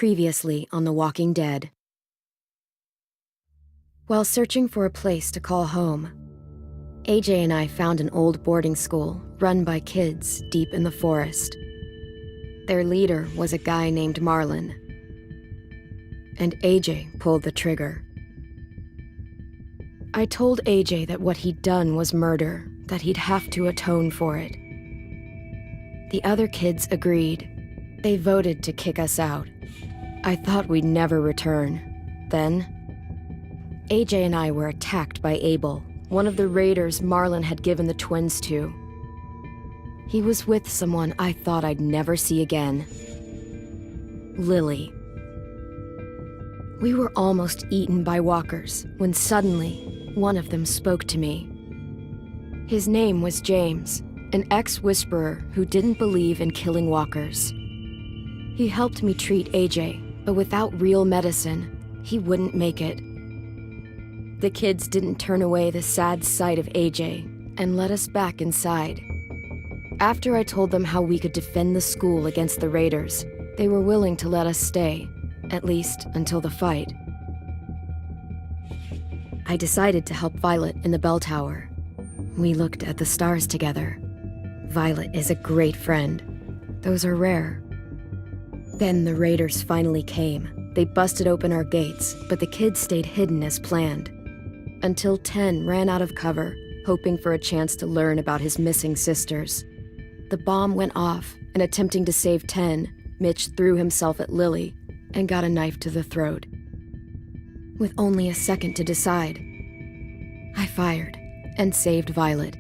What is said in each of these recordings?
Previously on The Walking Dead. While searching for a place to call home, AJ and I found an old boarding school run by kids deep in the forest. Their leader was a guy named Marlon, and AJ pulled the trigger. I told AJ that what he'd done was murder, that he'd have to atone for it. The other kids agreed. They voted to kick us out. I thought we'd never return. Then, AJ and I were attacked by Abel, one of the raiders Marlon had given the twins to. He was with someone I thought I'd never see again. Lily. We were almost eaten by walkers when suddenly, one of them spoke to me. His name was James, an ex-whisperer who didn't believe in killing walkers. He helped me treat AJ, but without real medicine, he wouldn't make it. The kids didn't turn away the sad sight of AJ and let us back inside. After I told them how we could defend the school against the raiders, they were willing to let us stay, at least until the fight. I decided to help Violet in the bell tower. We looked at the stars together. Violet is a great friend. Those are rare. Then the raiders finally came. They busted open our gates, but the kids stayed hidden as planned. Until 10 ran out of cover, hoping for a chance to learn about his missing sisters. The bomb went off, and attempting to save 10, Mitch threw himself at Lily and got a knife to the throat. With only a second to decide, I fired and saved Violet.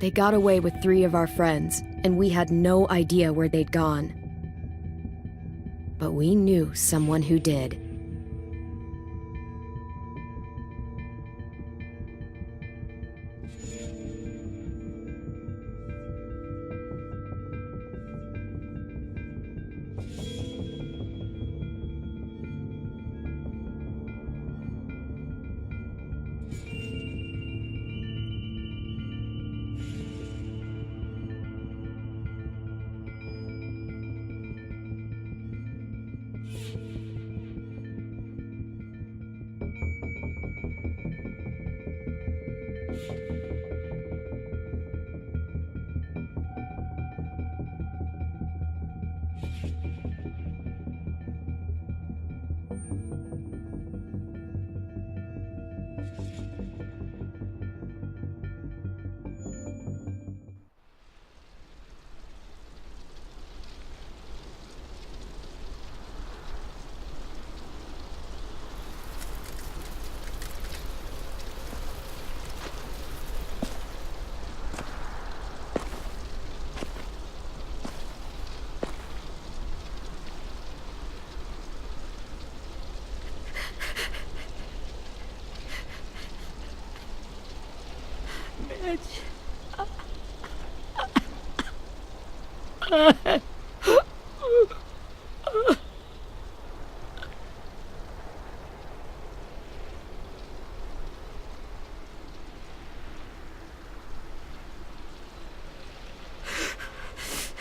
They got away with 3 of our friends, and we had no idea where they'd gone. But we knew someone who did.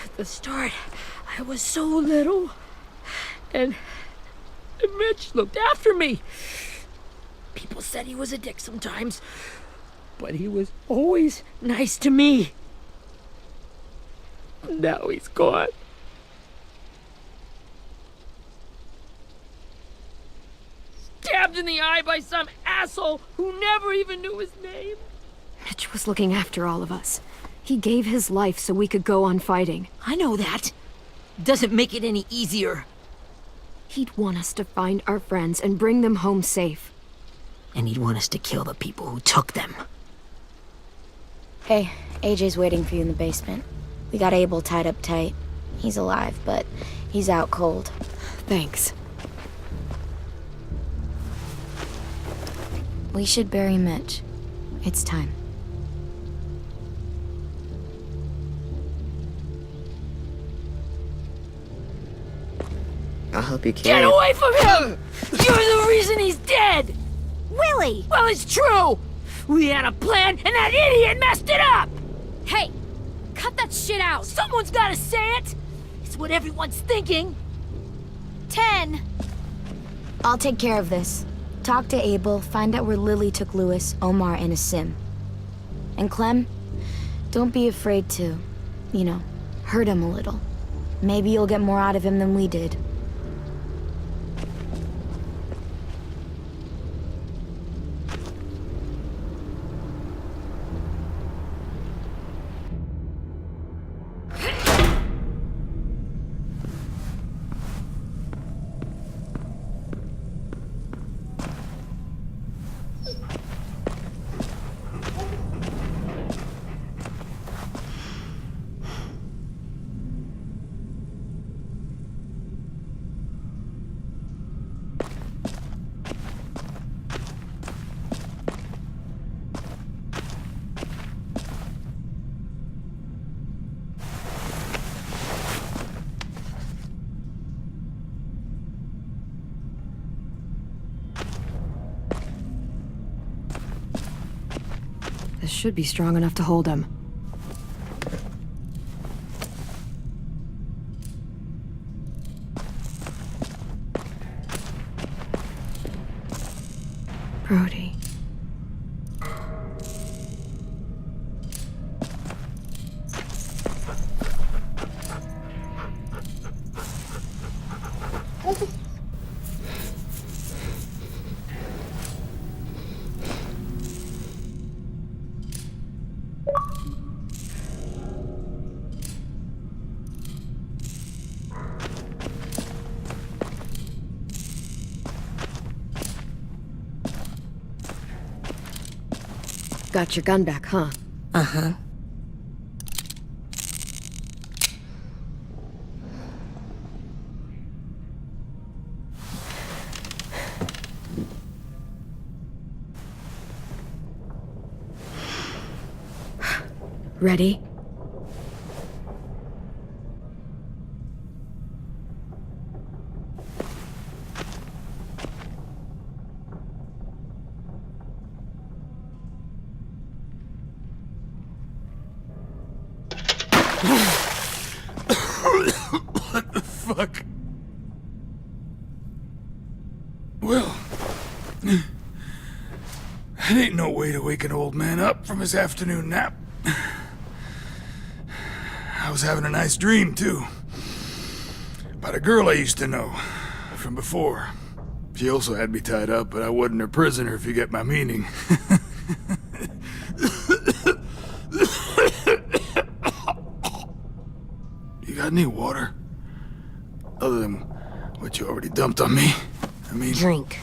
At the start, I was so little, and Mitch looked after me. People said he was a dick sometimes, but he was always nice to me. Now he's gone. Stabbed in the eye by some asshole who never even knew his name. Mitch was looking after all of us. He gave his life so we could go on fighting. I know that. Doesn't make it any easier. He'd want us to find our friends and bring them home safe. And he'd want us to kill the people who took them. Hey, AJ's waiting for you in the basement. We got Abel tied up tight. He's alive, but he's out cold. Thanks. We should bury Mitch. It's time. I'll help you carry Get it. away from him! You're the reason he's dead! Willie! Well, it's true! We had a plan, and that idiot messed it up! Hey! Cut that shit out! Someone's gotta say it! It's what everyone's thinking. 10. I'll take care of this. Talk to Abel, find out where Lily took Lewis, Omar, and a sim. And Clem, don't be afraid to, hurt him a little. Maybe you'll get more out of him than we did. This should be strong enough to hold him. Brody. Got your gun back, huh? Uh-huh. Ready? What the fuck? Well, that ain't no way to wake an old man up from his afternoon nap. I was having a nice dream, too. About a girl I used to know from before. She also had me tied up, but I wasn't her prisoner, if you get my meaning. You got any water? Other than what you already dumped on me? I mean... Drink.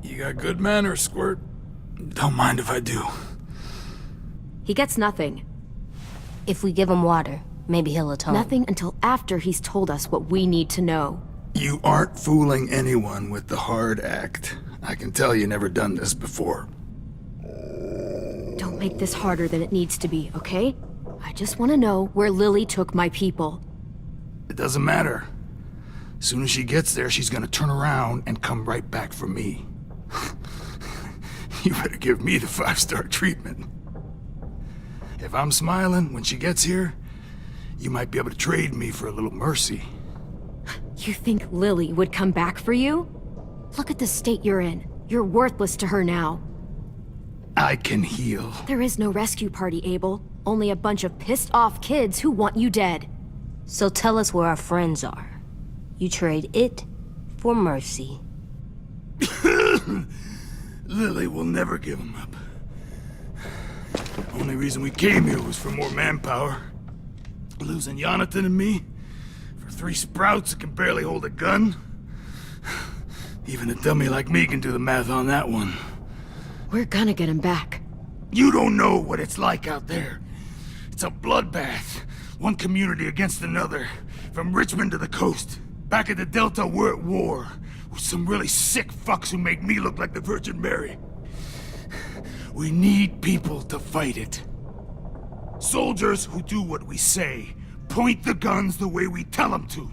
You got good manners, Squirt. Don't mind if I do. He gets nothing. If we give him water, maybe he'll atone. Nothing until after he's told us what we need to know. You aren't fooling anyone with the hard act. I can tell you never done this before. Don't make this harder than it needs to be, okay? I just want to know where Lily took my people. It doesn't matter. As soon as she gets there, she's gonna turn around and come right back for me. You better give me the 5-star treatment. If I'm smiling when she gets here, you might be able to trade me for a little mercy. You think Lily would come back for you? Look at the state you're in. You're worthless to her now. I can heal. There is no rescue party, Abel. Only a bunch of pissed-off kids who want you dead. So tell us where our friends are. You trade it for mercy. Lily will never give him up. Only reason we came here was for more manpower. Losing Jonathan and me for 3 sprouts that can barely hold a gun. Even a dummy like me can do the math on that one. We're gonna get him back. You don't know what it's like out there. It's a bloodbath. One community against another. From Richmond to the coast. Back at the Delta, we're at war. With some really sick fucks who make me look like the Virgin Mary. We need people to fight it. Soldiers who do what we say. Point the guns the way we tell them to.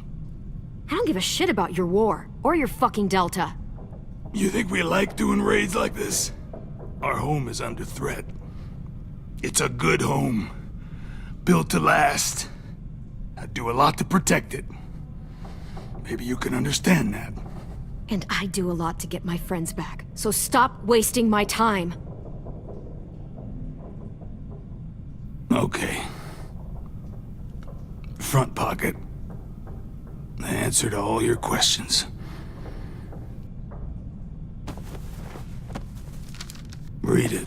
I don't give a shit about your war, or your fucking Delta. You think we like doing raids like this? Our home is under threat. It's a good home. Built to last. I do a lot to protect it. Maybe you can understand that. And I do a lot to get my friends back, so stop wasting my time. Okay. Front pocket. The answer to all your questions. Read it.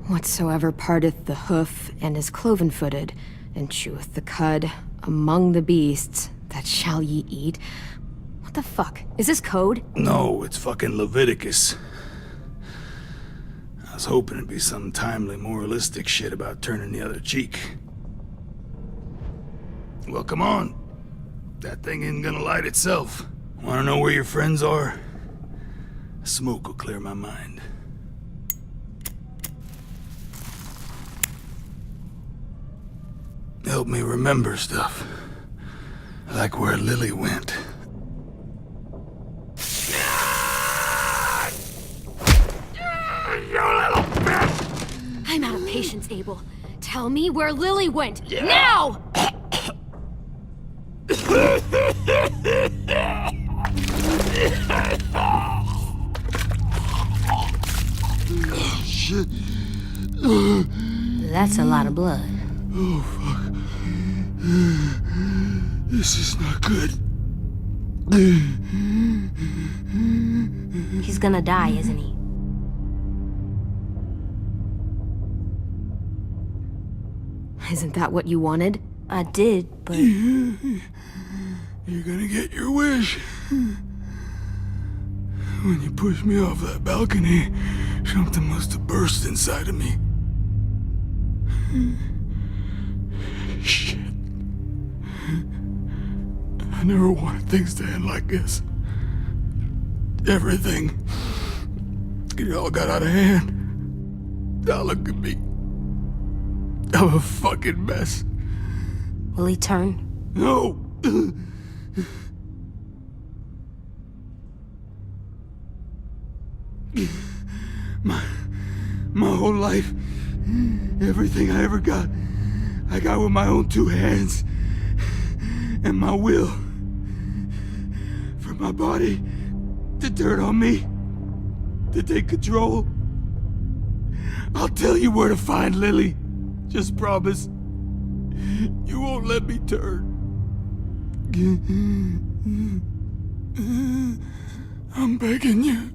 Whatsoever parteth the hoof and is cloven-footed, and cheweth the cud among the beasts, that shall ye eat. What the fuck? Is this code? No, it's fucking Leviticus. I was hoping it'd be some timely, moralistic shit about turning the other cheek. Well, come on. That thing isn't gonna light itself. Wanna know where your friends are? Smoke will clear my mind. Help me remember stuff. Like where Lily went. You little bitch! I'm out of patience, Abel. Tell me where Lily went. Now! Shit. That's a lot of blood. Oh, fuck. This is not good. He's gonna die, isn't he? Isn't that what you wanted? I did, but You're gonna get your wish. When you pushed me off that balcony, something must have burst inside of me. Shit. I never wanted things to end like this. Everything. It all got out of hand. Now look at me. I'm a fucking mess. will he turn? No! My whole life, everything I ever got, I got with my own two hands. And my will. For my body to turn on me, to take control. I'll tell you where to find Lily. Just promise. You won't let me turn. I'm begging you.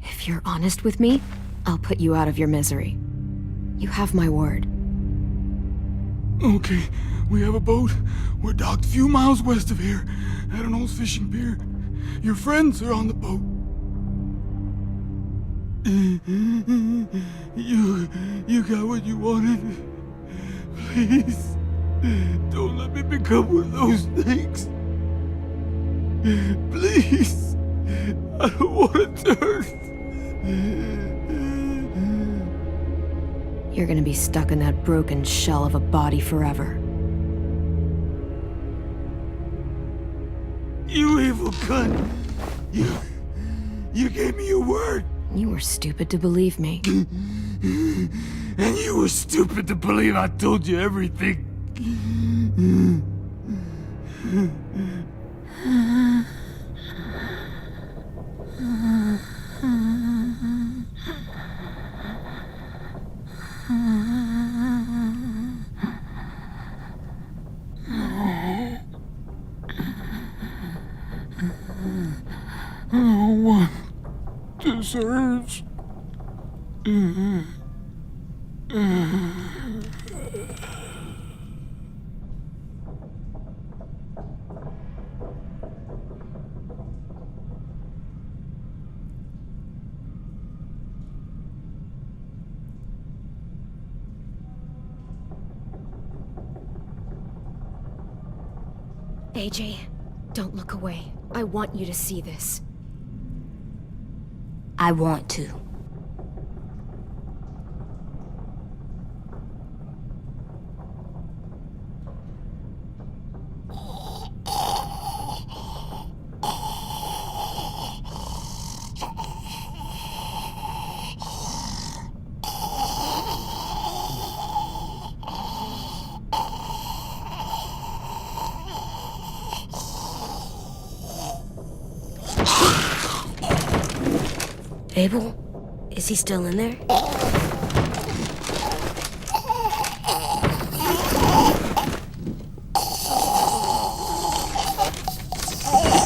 If you're honest with me, I'll put you out of your misery. You have my word. Okay, we have a boat. We're docked a few miles west of here, at an old fishing pier. Your friends are on the boat. You got what you wanted. Please, don't let me become one of those things. Please, I don't want to turn. You're gonna be stuck in that broken shell of a body forever. You evil cunt! You gave me your word! You were stupid to believe me. And you were stupid to believe I told you everything. No one deserves. AJ, don't look away. I want you to see this. I want to. Abel? Is he still in there?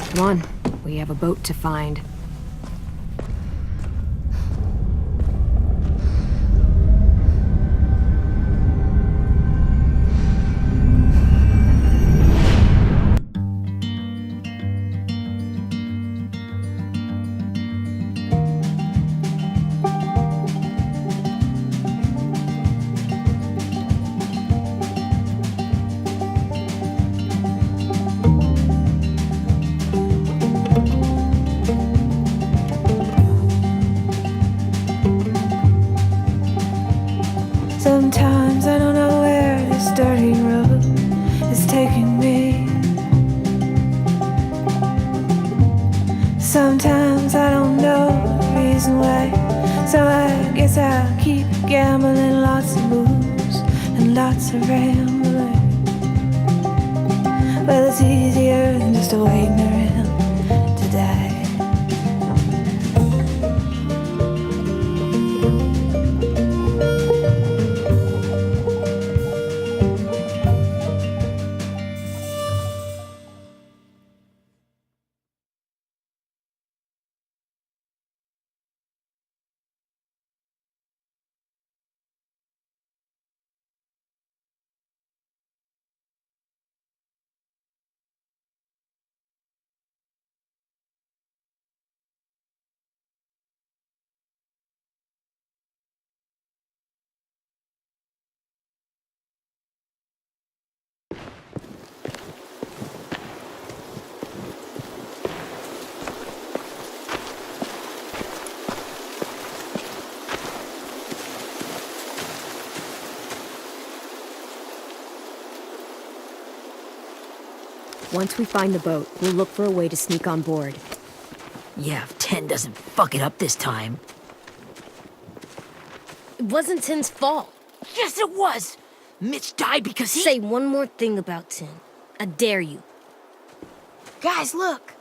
Come on, we have a boat to find. Sometimes I don't know where this dirty road is taking me. Sometimes I don't know the reason why, so I guess I'll keep gambling. Lots of moves and lots of rambling. Well, it's easier than just waiting around to die. Once we find the boat, we'll look for a way to sneak on board. Yeah, if 10 doesn't fuck it up this time. It wasn't Tin's fault. Yes, it was! Mitch died because he— Say one more thing about Tin. I dare you. Guys, look!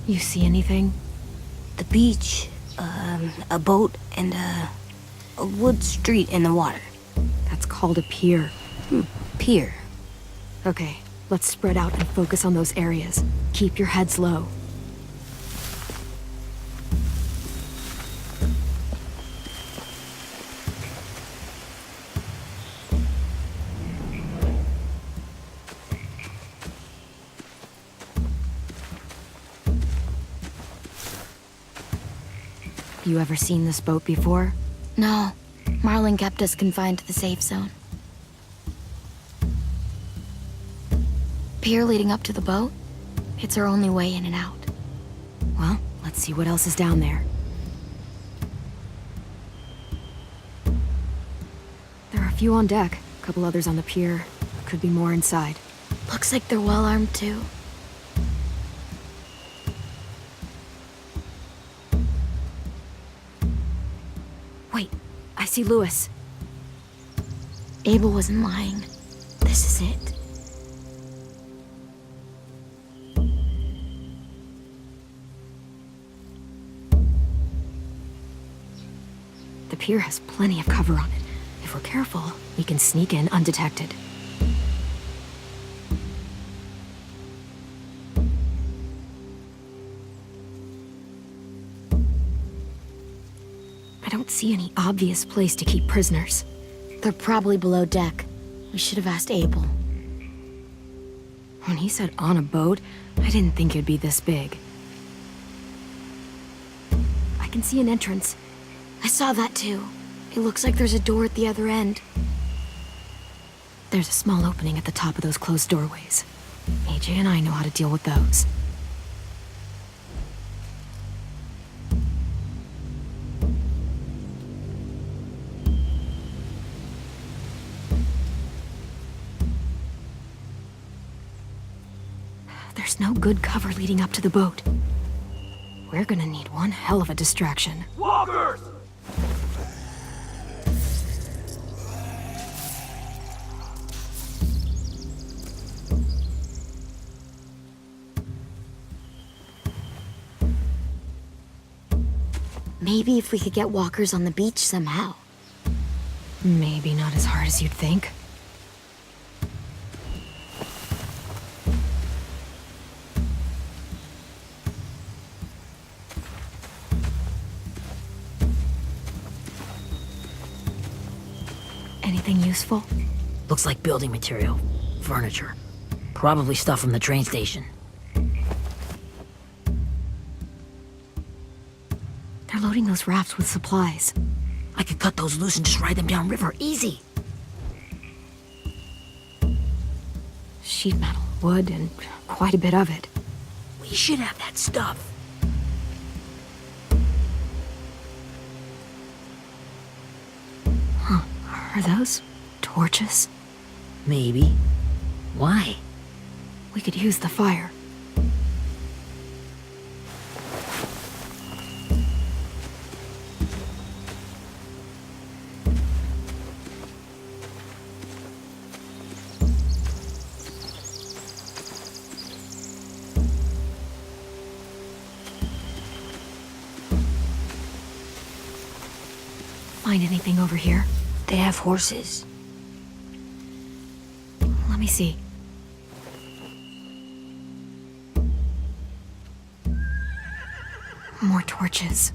You see anything? The beach, a boat, and a wood street in the water. That's called a pier. Pier. Okay, let's spread out and focus on those areas. Keep your heads low. You ever seen this boat before? No, Marlin kept us confined to the safe zone. Pier leading up to the boat? It's our only way in and out. Well, let's see what else is down there. There are a few on deck, a couple others on the pier. Could be more inside. Looks like they're well armed too. Wait, I see Lewis. Abel wasn't lying. This is it. The pier has plenty of cover on it. If we're careful, we can sneak in undetected. I don't see any obvious place to keep prisoners. They're probably below deck. We should have asked Abel. When he said on a boat, I didn't think it'd be this big. I can see an entrance. I saw that too. It looks like there's a door at the other end. There's a small opening at the top of those closed doorways. AJ and I know how to deal with those. There's no good cover leading up to the boat. We're gonna need one hell of a distraction. Walkers! Maybe if we could get walkers on the beach somehow. Maybe not as hard as you'd think. Anything useful? Looks like building material. Furniture. Probably stuff from the train station. They're loading those rafts with supplies. I could cut those loose and just ride them downriver. Easy. Sheet metal, wood, and quite a bit of it. We should have that stuff. Are those torches? Maybe. Why? We could use the fire. Find anything over here? They have horses. Let me see. More torches.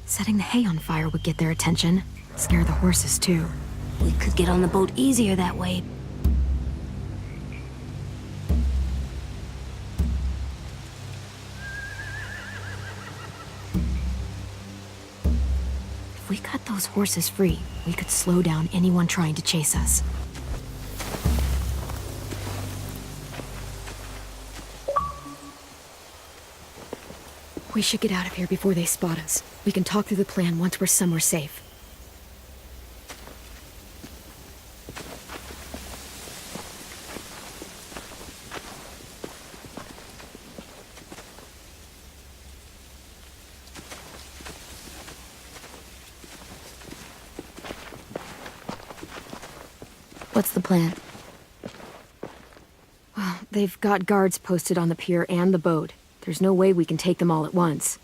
Setting the hay on fire would get their attention. Scare the horses, too. We could get on the boat easier that way. If we cut those horses free, we could slow down anyone trying to chase us. We should get out of here before they spot us. We can talk through the plan once we're somewhere safe. What's the plan? Well, they've got guards posted on the pier and the boat. There's no way we can take them all at once.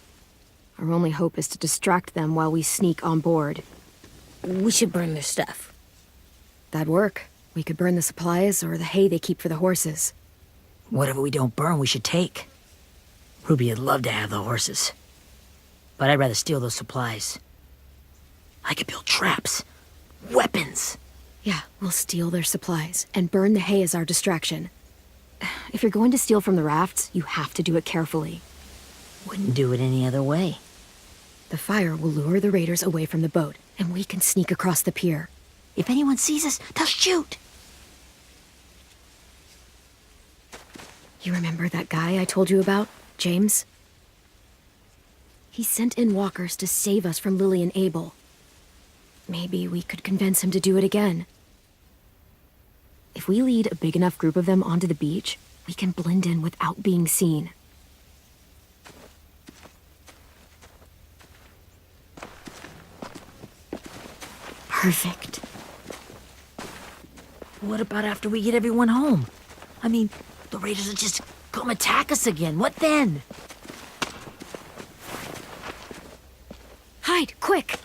Our only hope is to distract them while we sneak on board. We should burn their stuff. That'd work. We could burn the supplies or the hay they keep for the horses. Whatever we don't burn, we should take. Ruby would love to have the horses. But I'd rather steal those supplies. I could build traps. Weapons. Yeah, we'll steal their supplies and burn the hay as our distraction. If you're going to steal from the rafts, you have to do it carefully. Wouldn't do it any other way. The fire will lure the raiders away from the boat, and we can sneak across the pier. If anyone sees us, they'll shoot. You remember that guy I told you about, James? He sent in walkers to save us from Lily and Abel. Maybe we could convince him to do it again. If we lead a big enough group of them onto the beach, we can blend in without being seen. Perfect. What about after we get everyone home? I mean, the raiders will just come attack us again. What then? Hide, quick!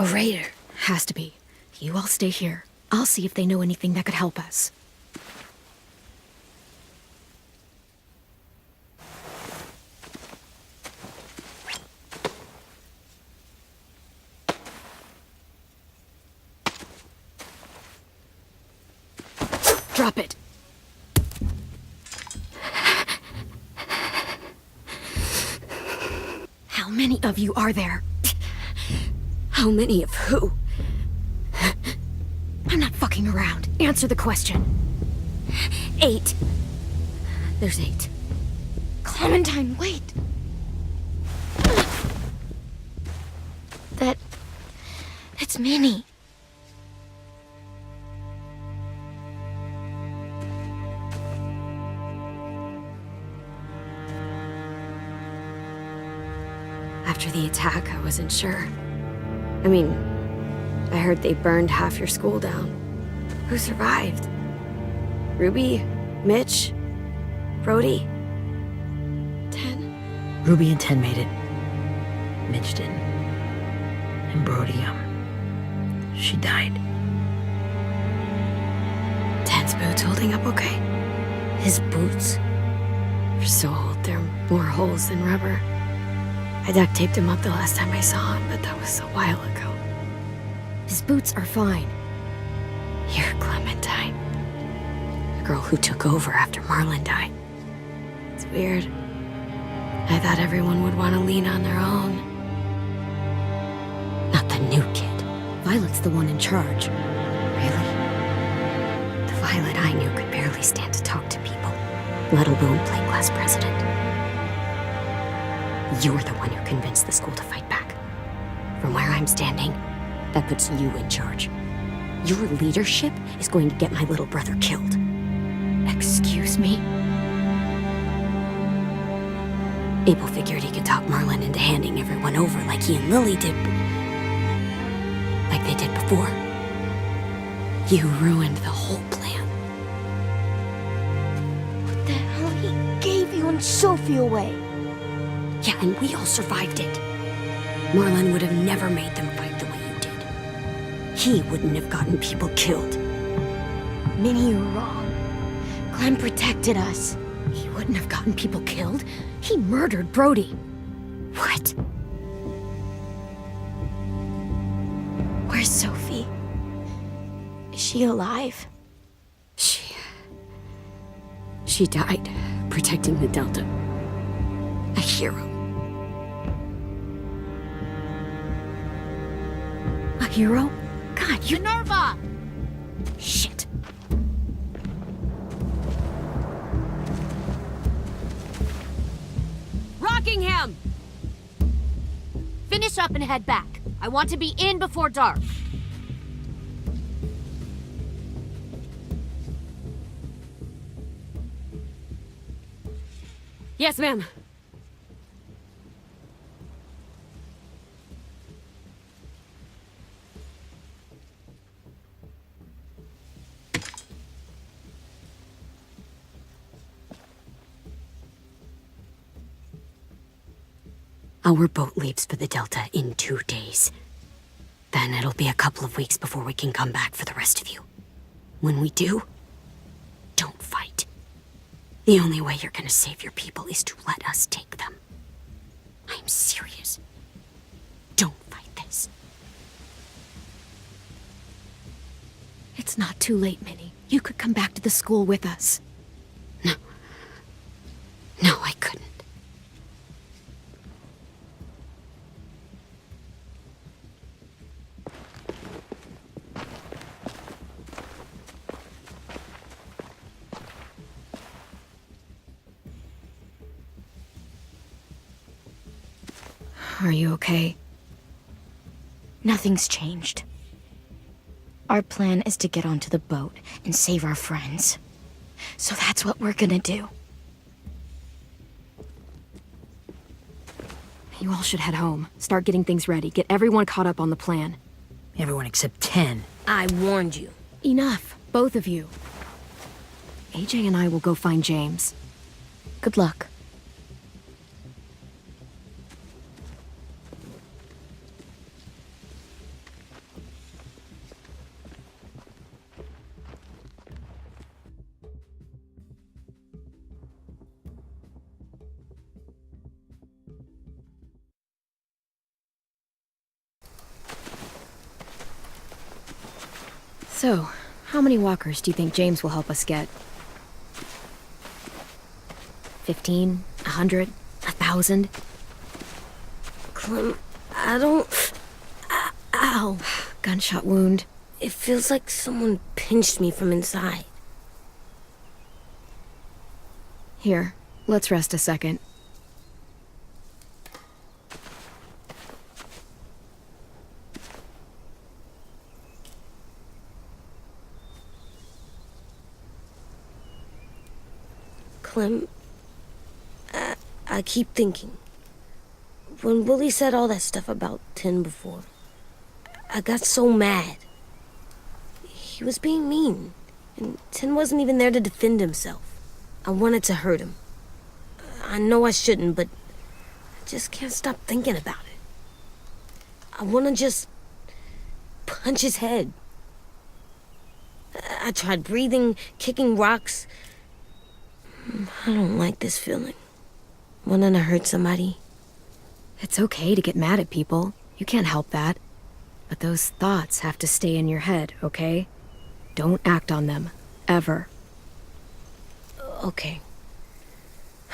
A raider. Has to be. You all stay here. I'll see if they know anything that could help us. Drop it. How many of you are there? How many of who? I'm not fucking around. Answer the question. 8. There's 8. Clementine, wait. That's Minnie. After the attack, I wasn't sure. I mean, I heard they burned half your school down. Who survived? Ruby? Mitch? Brody? 10? Ruby and 10 made it. Mitch didn't. And Brody, she died. 10's boots holding up okay? His boots? They're so old, there are more holes than rubber. I duct taped him up the last time I saw him, but that was a while ago. His boots are fine. You're Clementine. The girl who took over after Marlon died. It's weird. I thought everyone would want to lean on their own. Not the new kid. Violet's the one in charge. Really? The Violet I knew could barely stand to talk to people, let alone play class president. You're the one who convinced the school to fight back. From where I'm standing, that puts you in charge. Your leadership is going to get my little brother killed. Excuse me? Abel figured he could talk Marlon into handing everyone over like he and Lily did, like they did before. You ruined the whole plan. What the hell? He gave you and Sophie away. Yeah, and we all survived it. Marlon would have never made them fight the way you did. He wouldn't have gotten people killed. Minnie, you're wrong. Clem protected us. He wouldn't have gotten people killed. He murdered Brody. What? Where's Sophie? Is she alive? She died protecting the Delta. A hero. A hero? God, you... Minerva! Shit. Rockingham! Finish up and head back. I want to be in before dark. Yes, ma'am. Our boat leaves for the Delta in 2 days. Then it'll be a couple of weeks before we can come back for the rest of you. When we do, don't fight. The only way you're gonna save your people is to let us take them. I'm serious. Don't fight this. It's not too late, Minnie. You could come back to the school with us. No. No, I couldn't. Are you okay? Nothing's changed. Our plan is to get onto the boat and save our friends. So that's what we're gonna do. You all should head home. Start getting things ready. Get everyone caught up on the plan. Everyone except 10. I warned you. Enough, both of you. AJ and I will go find James. Good luck. So, how many walkers do you think James will help us get? 15? 100? 1,000? Clem, I don't... Ow! Gunshot wound. It feels like someone pinched me from inside. Here, let's rest a second. Clem, I keep thinking. When Willie said all that stuff about Tin before, I got so mad. He was being mean, and Tin wasn't even there to defend himself. I wanted to hurt him. I know I shouldn't, but I just can't stop thinking about it. I want to just punch his head. I tried breathing, kicking rocks. I don't like this feeling. Wanting to hurt somebody. It's okay to get mad at people. You can't help that. But those thoughts have to stay in your head, okay? Don't act on them. Ever. Okay.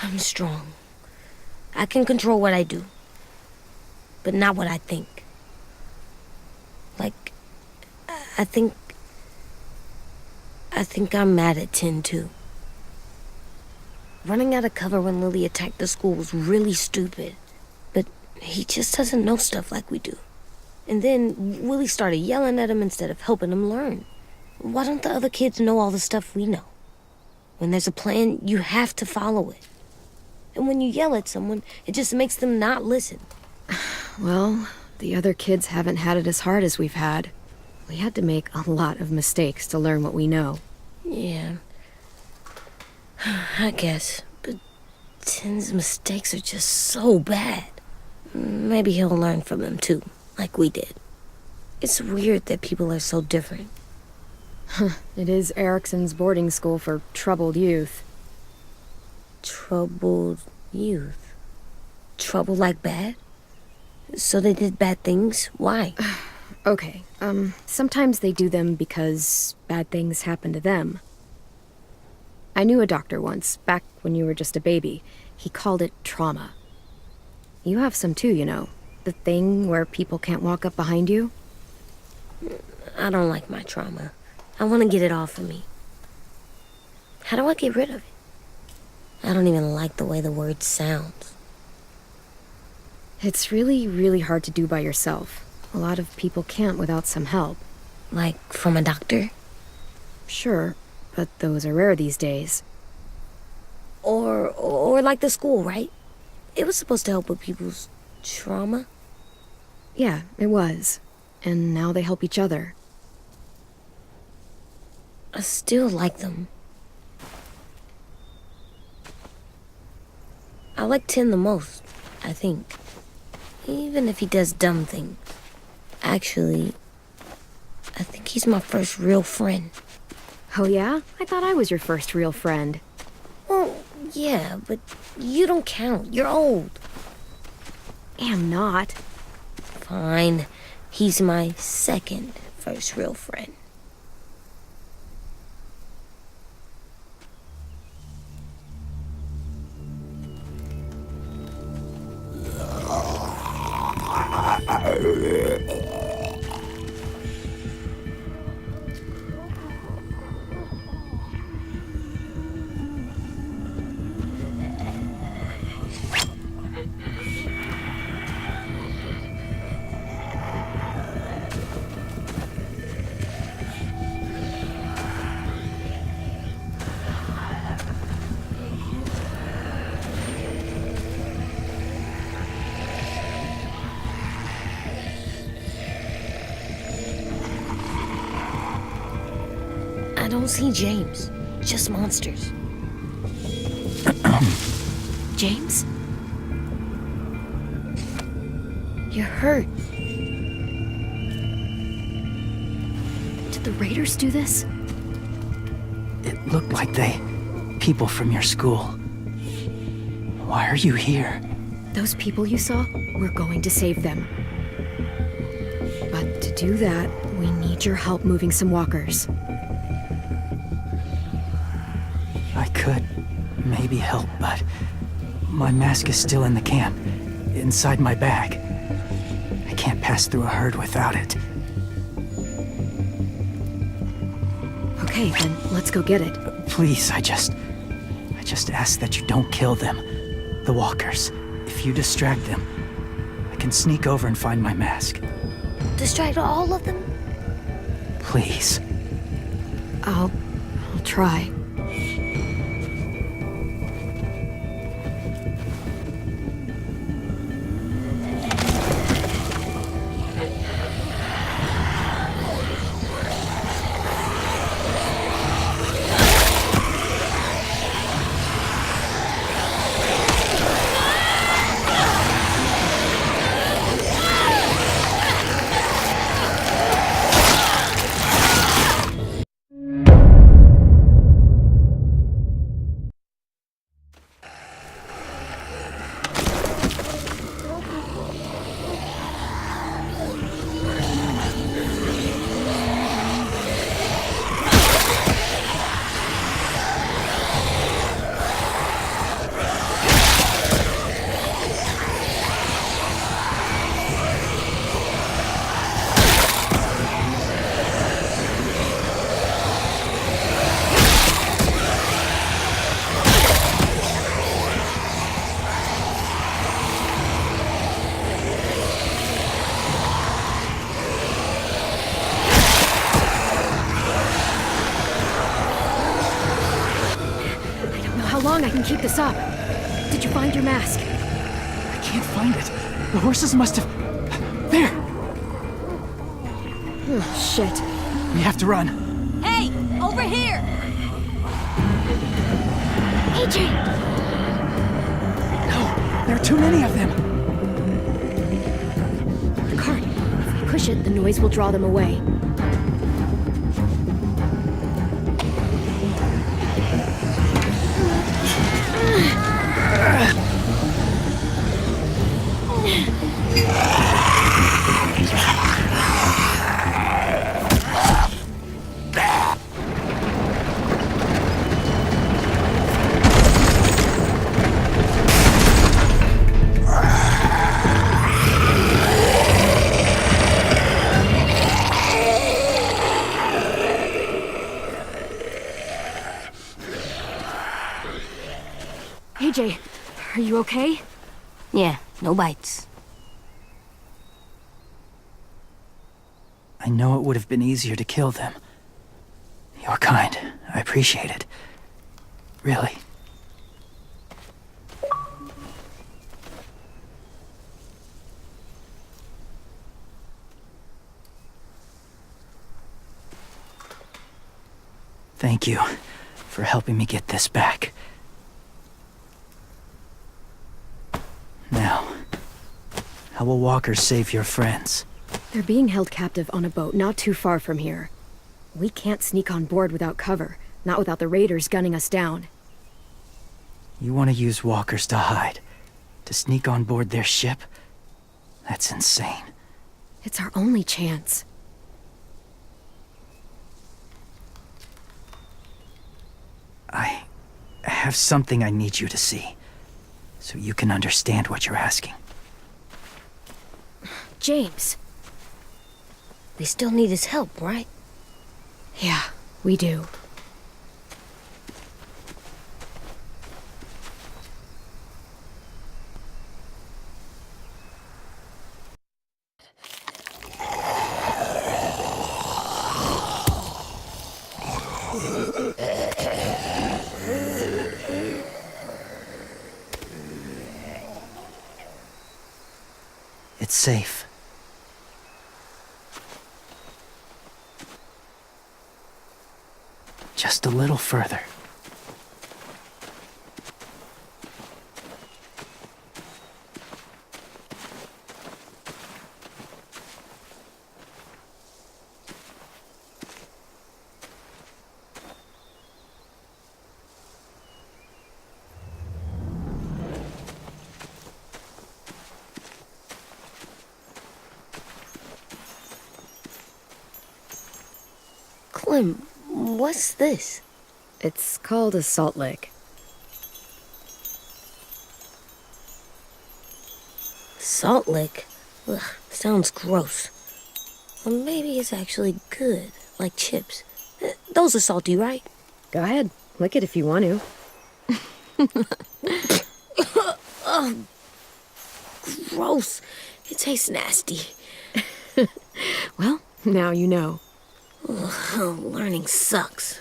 I'm strong. I can control what I do. But not what I think. Like, I think I'm mad at Tin, too. Running out of cover when Lily attacked the school was really stupid. But he just doesn't know stuff like we do. And then Willie started yelling at him instead of helping him learn. Why don't the other kids know all the stuff we know? When there's a plan, you have to follow it. And when you yell at someone, it just makes them not listen. Well, the other kids haven't had it as hard as we've had. We had to make a lot of mistakes to learn what we know. Yeah. I guess. But Tin's mistakes are just so bad. Maybe he'll learn from them too, like we did. It's weird that people are so different. It is Erickson's boarding school for troubled youth. Troubled youth? Trouble like bad? So they did bad things? Why? Okay, sometimes they do them because bad things happen to them. I knew a doctor once, back when you were just a baby. He called it trauma. You have some too, you know. The thing where people can't walk up behind you. I don't like my trauma. I want to get it off of me. How do I get rid of it? I don't even like the way the word sounds. It's really, really hard to do by yourself. A lot of people can't without some help. Like from a doctor? Sure, but those are rare these days. Or like the school, right? It was supposed to help with people's trauma. Yeah, it was. And now they help each other. I still like them. I like Tin the most, I think. Even if he does dumb things. Actually, I think he's my first real friend. Oh yeah? I thought I was your first real friend. Well, yeah, but you don't count. You're old. Am not. Fine. He's my second first real friend. I don't see James, just monsters. James? You're hurt. Did the raiders do this? It looked like people from your school. Why are you here? Those people you saw, we're going to save them. But to do that, we need your help moving some walkers. I could maybe help, but my mask is still in the camp, inside my bag. I can't pass through a herd without it. Okay, then let's go get it. Please, I just ask that you don't kill them. The walkers. If you distract them, I can sneak over and find my mask. Distract all of them? Please. I'll try. How long I can keep this up? Did you find your mask? I can't find it. The horses must have... There! Oh, shit. We have to run. Hey, over here! AJ! No, there are too many of them. The cart. If we push it, the noise will draw them away. AJ, are you okay? Yeah, no bites. I know it would have been easier to kill them. You're kind. I appreciate it. Really. Thank you for helping me get this back. Now, how will walkers save your friends? They're being held captive on a boat not too far from here. We can't sneak on board without cover, not without the raiders gunning us down. You want to use walkers to hide? To sneak on board their ship? That's insane. It's our only chance. I have something I need you to see, so you can understand what you're asking. James. We still need his help, right? Yeah, we do. It's safe. Just a little further. Clem, what's this? It's called a salt lick. Salt lick? Ugh, sounds gross. Or maybe it's actually good, like chips. Those are salty, right? Go ahead, lick it if you want to. Gross. It tastes nasty. Well, now you know. Ugh, learning sucks.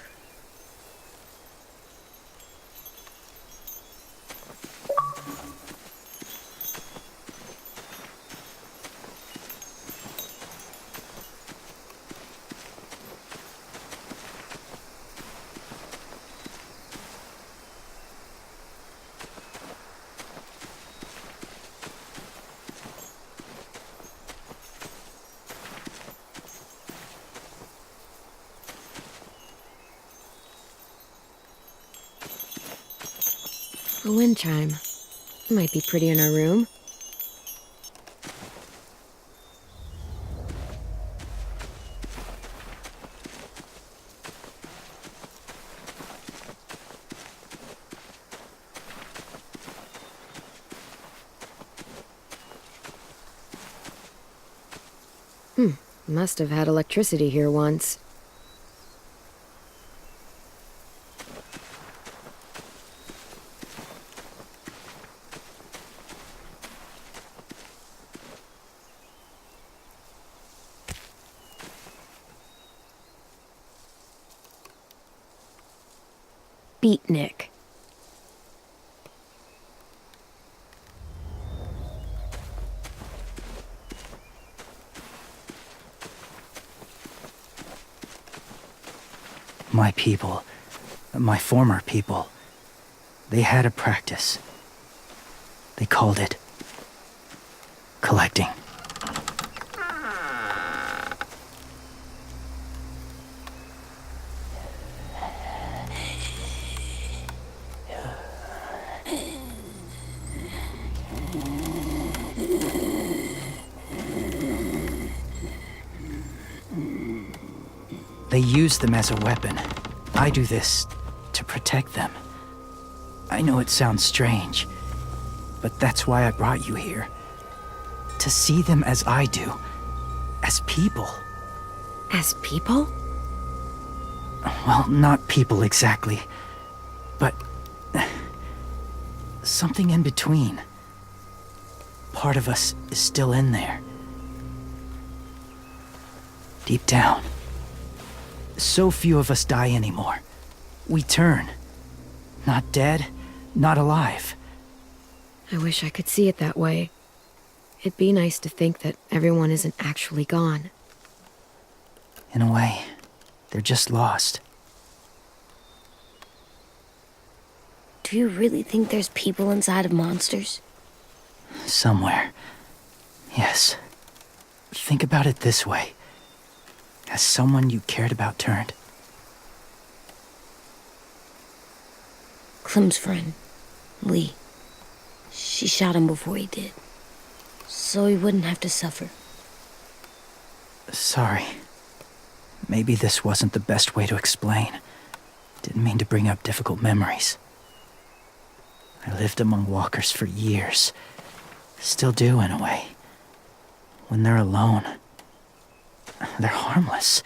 A wind chime. Might be pretty in our room. Must have had electricity here once. Beatnik. My people, my former people, they had a practice. They called it collecting. They use them as a weapon. I do this to protect them. I know it sounds strange, but that's why I brought you here. To see them as I do, as people. As people? Well, not people exactly, but something in between. Part of us is still in there. Deep down. So few of us die anymore. We turn. Not dead, not alive. I wish I could see it that way. It'd be nice to think that everyone isn't actually gone. In a way, they're just lost. Do you really think there's people inside of monsters? Somewhere. Yes. Think about it this way. Has someone you cared about turned? Clem's friend, Lee. She shot him before he did. So he wouldn't have to suffer. Sorry. Maybe this wasn't the best way to explain. Didn't mean to bring up difficult memories. I lived among walkers for years. Still do, in a way. When they're alone, they're harmless.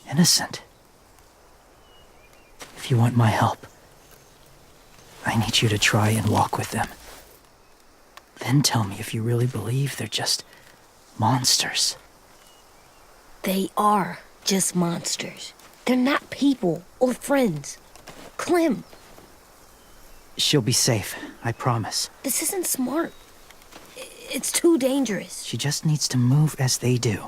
Innocent. If you want my help, I need you to try and walk with them. Then tell me if you really believe they're just monsters. They are just monsters. They're not people or friends. Clem, She'll be safe, I promise. this isn't smart. It's too dangerous. She just needs to move as they do.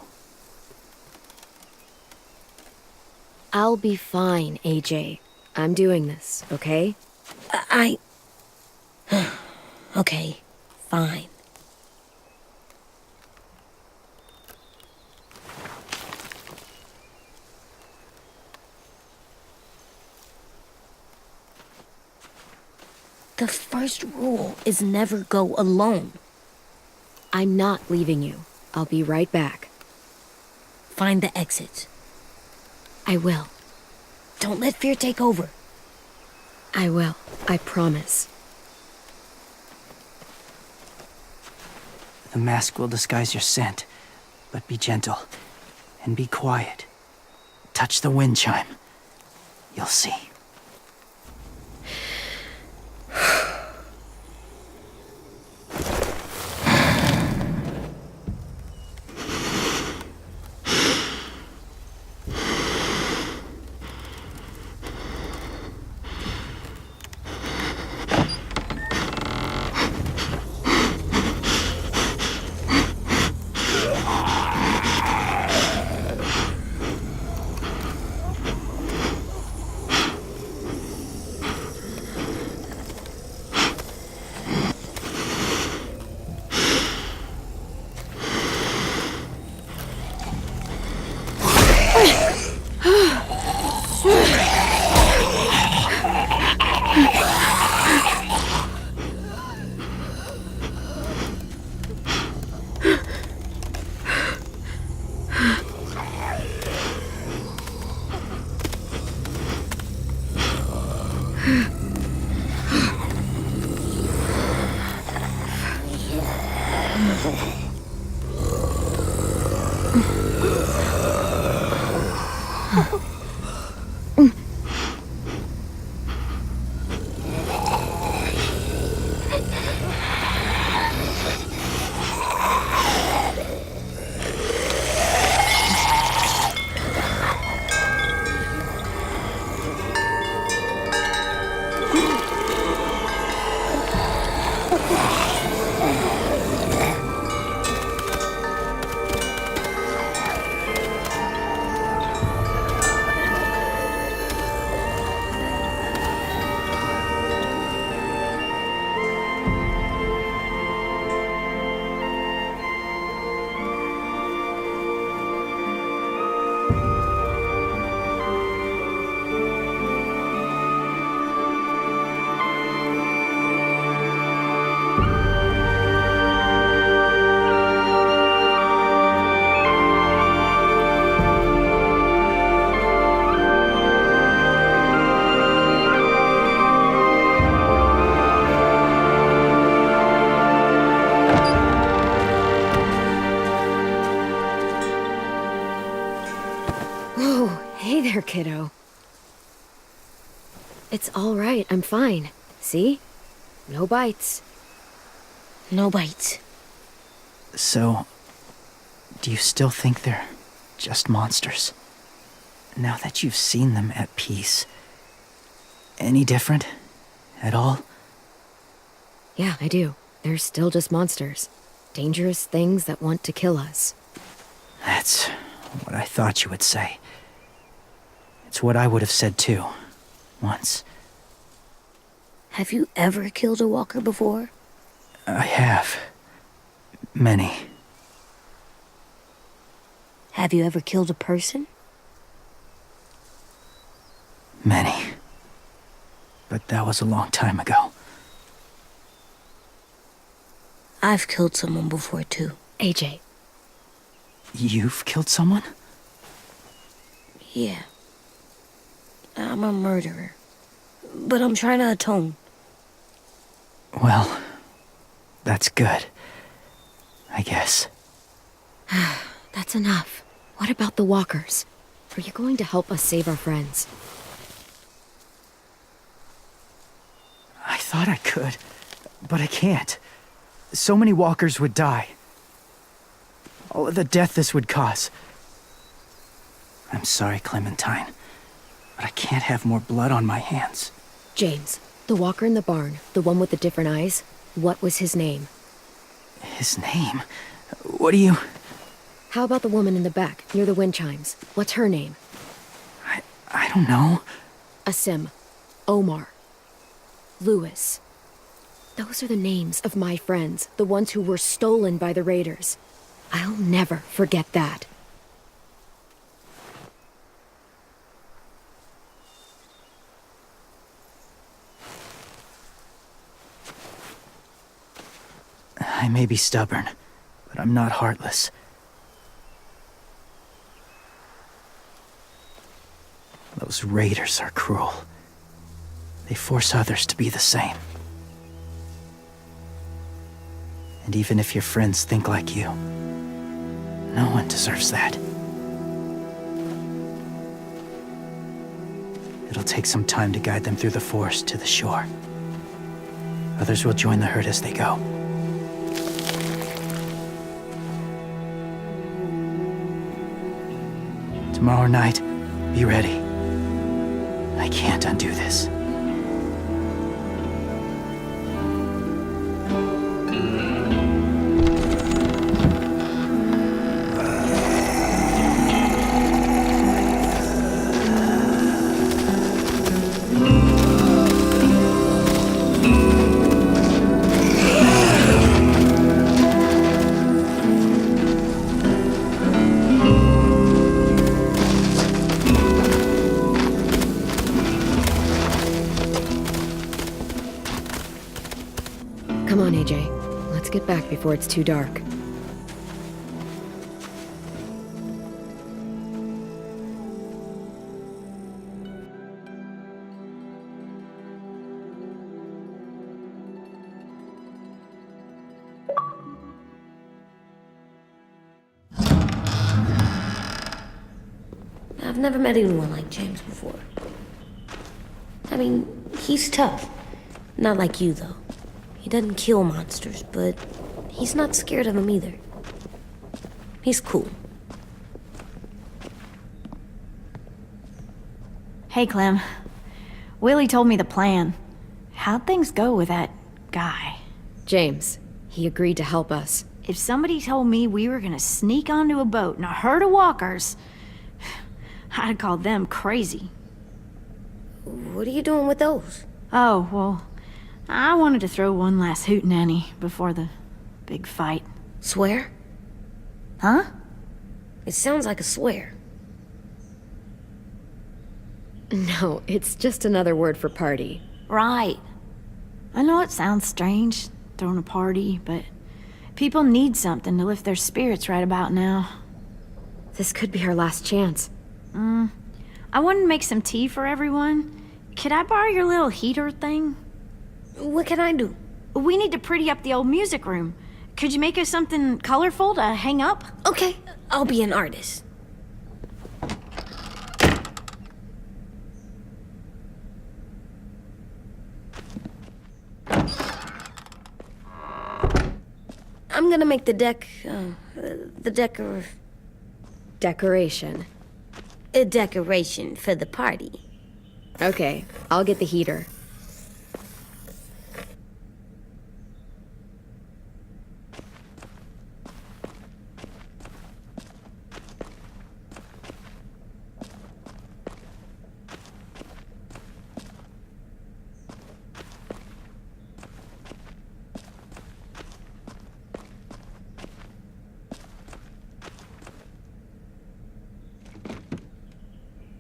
I'll be fine, AJ. I'm doing this, okay? Okay, fine. The first rule is never go alone. I'm not leaving you. I'll be right back. Find the exits. I will. Don't let fear take over. I will. I promise. The mask will disguise your scent, but be gentle and be quiet. Touch the wind chime. You'll see. Hey there, kiddo. It's all right, I'm fine. See? No bites. No bites. So, do you still think they're just monsters? Now that you've seen them at peace, any different at all? Yeah, I do. They're still just monsters. Dangerous things that want to kill us. That's what I thought you would say. It's what I would have said too, once. Have you ever killed a walker before? I have. Many. Have you ever killed a person? Many. But that was a long time ago. I've killed someone before too. AJ. You've killed someone? Yeah. I'm a murderer. But I'm trying to atone. Well, that's good. I guess. That's enough. What about the walkers? Are you going to help us save our friends? I thought I could, but I can't. So many walkers would die. All of the death this would cause. I'm sorry, Clementine, but I can't have more blood on my hands. James, the walker in the barn, the one with the different eyes, what was his name? His name? What do you... How about the woman in the back, near the wind chimes? What's her name? I don't know. Asim. Omar. Lewis. Those are the names of my friends, the ones who were stolen by the raiders. I'll never forget that. I may be stubborn, but I'm not heartless. Those raiders are cruel. They force others to be the same. And even if your friends think like you, no one deserves that. It'll take some time to guide them through the forest to the shore. Others will join the herd as they go. Tomorrow night, be ready. I can't undo this. Come on, AJ. Let's get back before it's too dark. I've never met anyone like James before. I mean, he's tough. Not like you, though. He doesn't kill monsters, but he's not scared of them either. He's cool. Hey, Clem. Willie told me the plan. How'd things go with that guy? James, he agreed to help us. If somebody told me we were gonna sneak onto a boat in a herd of walkers, I'd call them crazy. What are you doing with those? Oh, well, I wanted to throw one last hootenanny before the big fight. Swear? Huh? It sounds like a swear. No, it's just another word for party. Right. I know it sounds strange, throwing a party, but people need something to lift their spirits right about now. This could be our last chance. I wanted to make some tea for everyone. Could I borrow your little heater thing? What can I do? We need to pretty up the old music room. Could you make us something colorful to hang up? Okay, I'll be an artist. I'm gonna make the Decoration. a decoration for the party. Okay, I'll get the heater.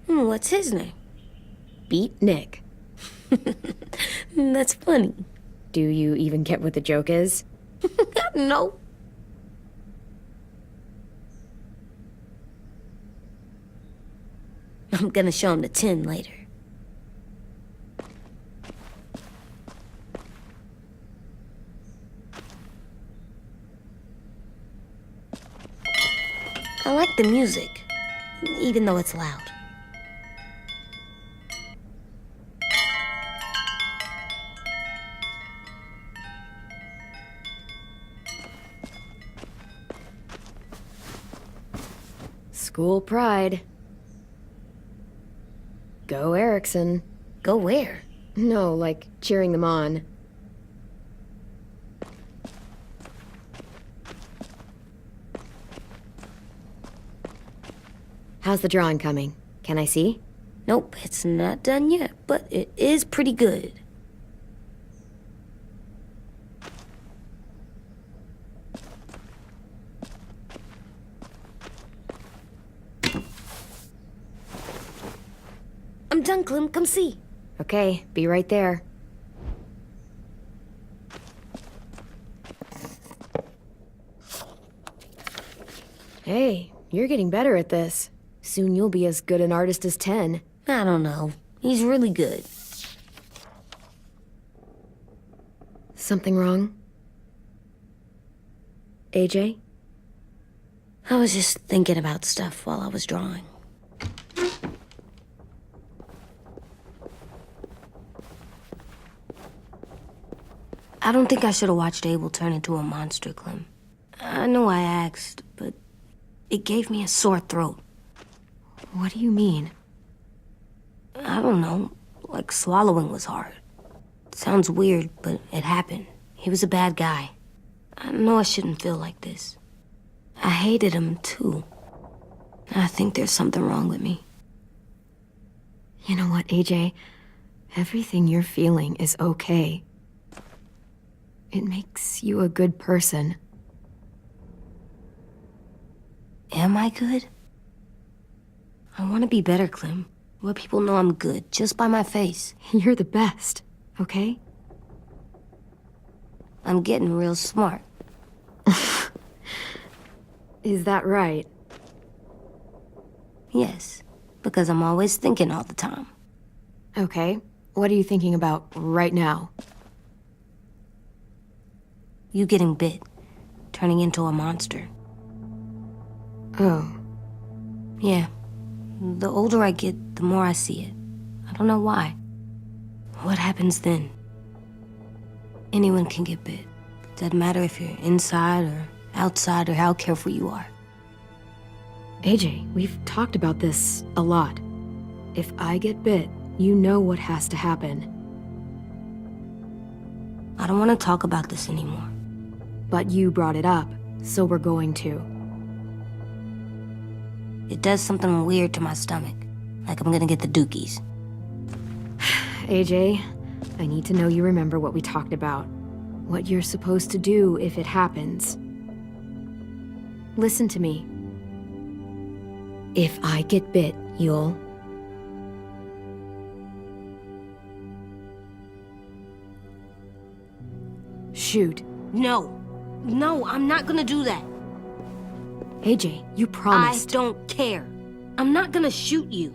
What's his name? Beat Nick. That's funny. Do you even get what the joke is? No. I'm gonna show him the tin later. I like the music, even though it's loud. School pride. Go Erickson. Go where? No, like cheering them on. How's the drawing coming? Can I see? Nope, it's not done yet, but it is pretty good. I'm done, Clem. Come see. Okay, be right there. Hey, you're getting better at this. Soon you'll be as good an artist as 10. I don't know. He's really good. Something wrong? AJ? I was just thinking about stuff while I was drawing. I don't think I should have watched Abel turn into a monster, Clem. I know I asked, but it gave me a sore throat. What do you mean? I don't know, like swallowing was hard. Sounds weird, but it happened. He was a bad guy. I know I shouldn't feel like this. I hated him, too. I think there's something wrong with me. You know what, AJ? Everything you're feeling is okay. It makes you a good person. Am I good? I want to be better, Clem. Let people know I'm good, just by my face. You're the best, okay? I'm getting real smart. Is that right? Yes, because I'm always thinking all the time. Okay. What are you thinking about right now? You getting bit, turning into a monster. Oh. Yeah. The older I get, the more I see it. I don't know why. What happens then? Anyone can get bit. Doesn't matter if you're inside or outside or how careful you are. AJ, we've talked about this a lot. If I get bit, you know what has to happen. I don't want to talk about this anymore. But you brought it up, so we're going to. It does something weird to my stomach. Like I'm gonna get the dookies. AJ, I need to know you remember what we talked about. What you're supposed to do if it happens. Listen to me. If I get bit, you'll... shoot. No. No, I'm not gonna do that. AJ, you promised. I don't care. I'm not gonna shoot you.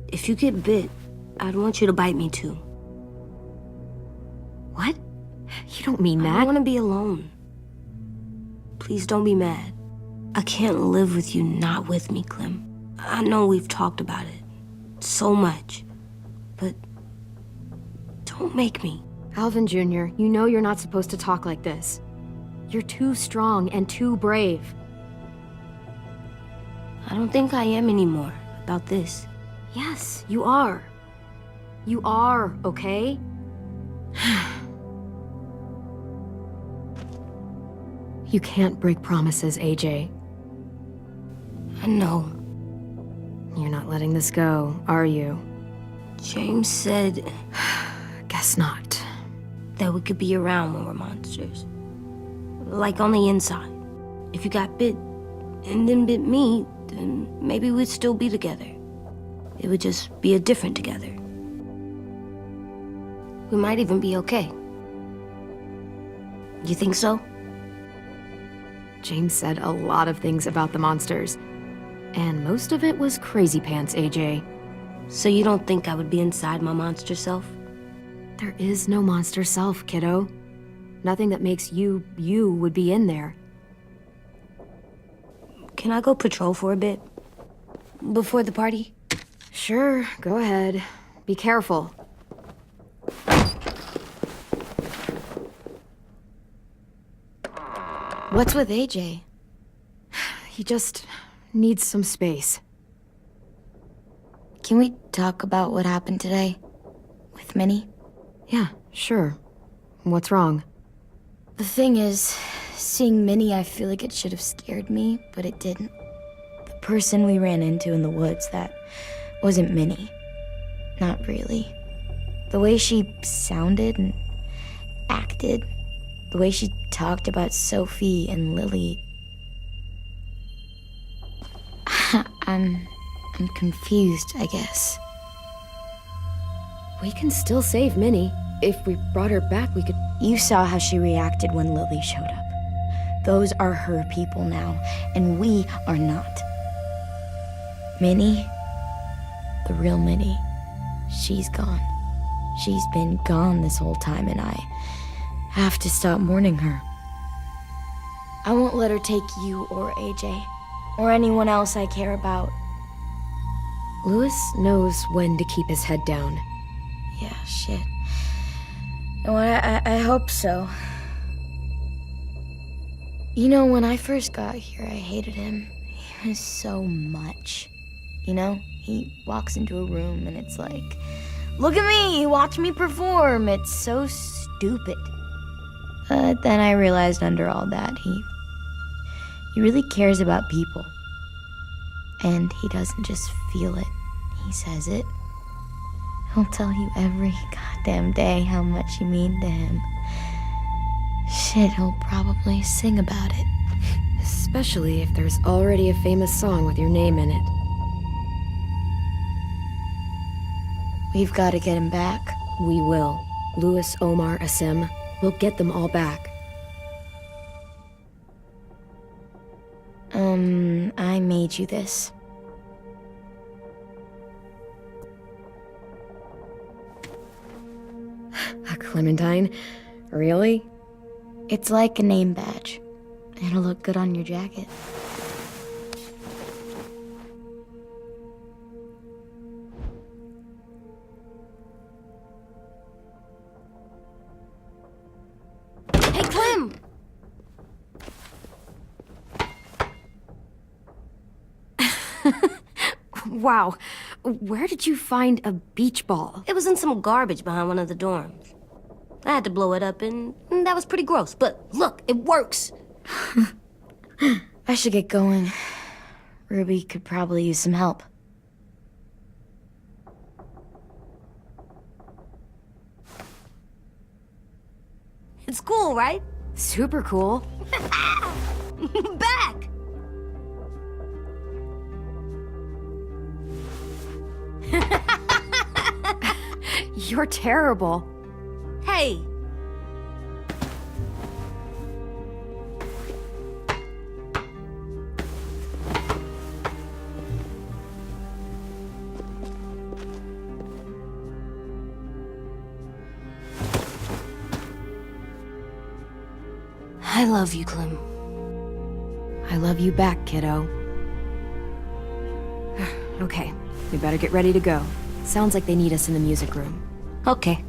If you get bit, I'd want you to bite me too. What? You don't mean I that. don't want to be alone. Please don't be mad. I can't live with you not with me, Clem. I know we've talked about it so much, but don't make me. Alvin Jr., you know you're not supposed to talk like this. You're too strong and too brave. I don't think I am anymore about this. Yes, you are. You are, okay? You can't break promises, AJ. I know. You're not letting this go, are you? James said Guess not. that we could be around when we're monsters. Like on the inside. If you got bit and then bit me, then maybe we'd still be together. It would just be a different together. We might even be okay. You think so? James said a lot of things about the monsters. And most of it was crazy pants, AJ. So you don't think I would be inside my monster self? There is no monster self, kiddo. Nothing that makes you, you would be in there. Can I go patrol for a bit? Before the party? Sure, go ahead. Be careful. What's with AJ? He just needs some space. Can we talk about what happened today? With Minnie? Yeah, sure. What's wrong? The thing is, seeing Minnie, I feel like it should have scared me, but it didn't. The person we ran into in the woods, that wasn't Minnie. Not really. The way she sounded and acted, the way she talked about Sophie and Lily. I'm confused, I guess. We can still save Minnie. If we brought her back, we could... You saw how she reacted when Lily showed up. Those are her people now, and we are not. Minnie, the real Minnie, she's gone. She's been gone this whole time, and I have to stop mourning her. I won't let her take you or AJ, or anyone else I care about. Louis knows when to keep his head down. Yeah, shit. Oh, I hope so. You know, when I first got here, I hated him. He was so much. You know, he walks into a room and it's like, look at me, watch me perform. It's so stupid. But then I realized under all that, he really cares about people. And he doesn't just feel it, he says it. He'll tell you every goddamn day how much you mean to him. Shit, he'll probably sing about it. Especially if there's already a famous song with your name in it. We've got to get him back. We will. Louis, Omar, Asim. We'll get them all back. I made you this. A clementine? Really? It's like a name badge. It'll look good on your jacket. Hey, Clem! Wow. Where did you find a beach ball? It was in some garbage behind one of the dorms. I had to blow it up, and that was pretty gross. But look, it works. I should get going. Ruby could probably use some help. It's cool, right? Super cool. Back! You're terrible. Hey! I love you, Clem. I love you back, kiddo. Okay, we better get ready to go. Sounds like they need us in the music room. Okay.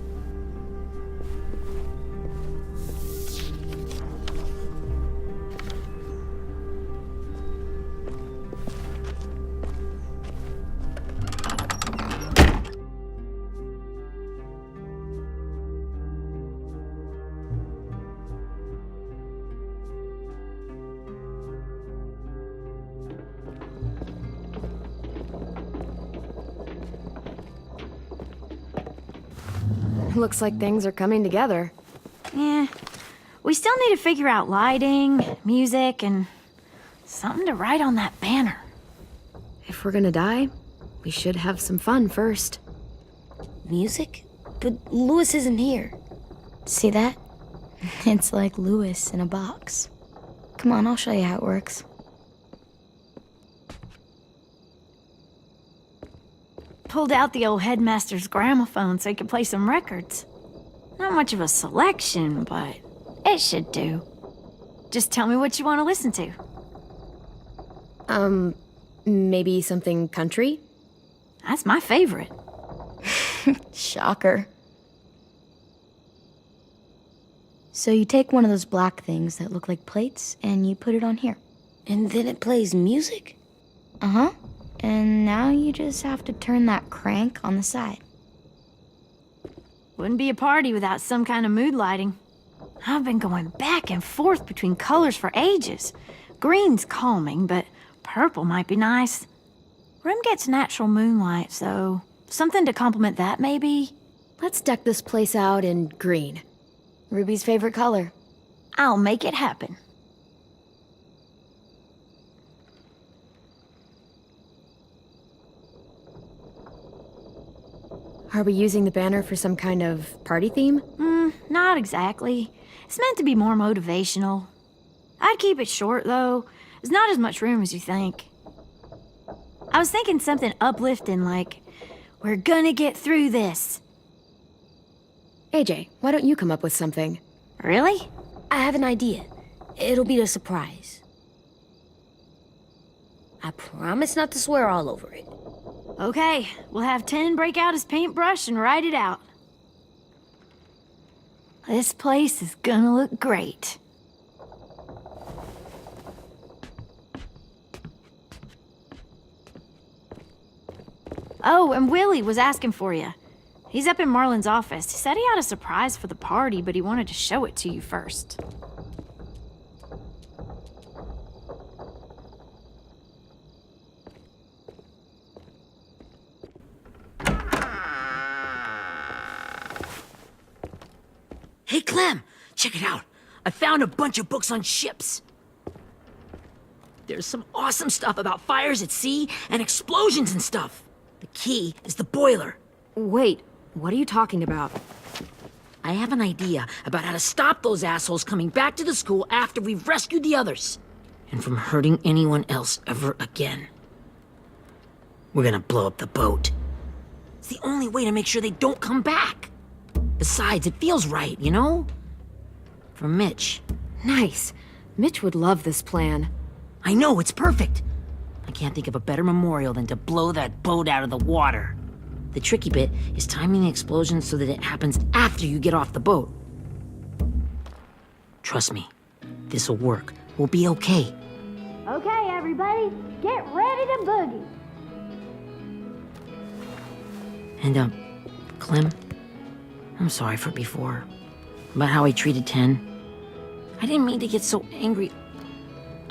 Looks like things are coming together. Yeah. We still need to figure out lighting, music, and something to write on that banner. If we're gonna die, we should have some fun first. Music? But Louis isn't here. See that? It's like Louis in a box. Come on, I'll show you how it works. Pulled out the old headmaster's gramophone so he could play some records. Not much of a selection, but it should do. Just tell me what you want to listen to. Maybe something country? That's my favorite. Shocker. So you take one of those black things that look like plates and you put it on here. And then it plays music? Uh-huh. And now you just have to turn that crank on the side. Wouldn't be a party without some kind of mood lighting. I've been going back and forth between colors for ages. Green's calming, but purple might be nice. Room gets natural moonlight, so something to complement that, maybe? Let's deck this place out in green. Ruby's favorite color. I'll make it happen. Are we using the banner for some kind of party theme? Not exactly. It's meant to be more motivational. I'd keep it short, though. There's not as much room as you think. I was thinking something uplifting like, we're gonna get through this. AJ, why don't you come up with something? Really? I have an idea. It'll be a surprise. I promise not to swear all over it. Okay, we'll have 10 break out his paintbrush and write it out. This place is gonna look great. Oh, and Willie was asking for you. He's up in Marlin's office. He said he had a surprise for the party, but he wanted to show it to you first. Hey, Clem, check it out. I found a bunch of books on ships. There's some awesome stuff about fires at sea and explosions and stuff. The key is the boiler. Wait, what are you talking about? I have an idea about how to stop those assholes coming back to the school after we've rescued the others. And from hurting anyone else ever again. We're gonna blow up the boat. It's the only way to make sure they don't come back. Besides, it feels right, you know? For Mitch. Nice. Mitch would love this plan. I know, it's perfect. I can't think of a better memorial than to blow that boat out of the water. The tricky bit is timing the explosion so that it happens after you get off the boat. Trust me, this'll work. We'll be okay. Okay, everybody, get ready to boogie. And, Clem, I'm sorry for before. About how I treated Ten. I didn't mean to get so angry.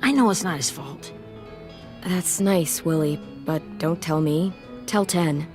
I know it's not his fault. That's nice, Willie, but don't tell me. Tell 10.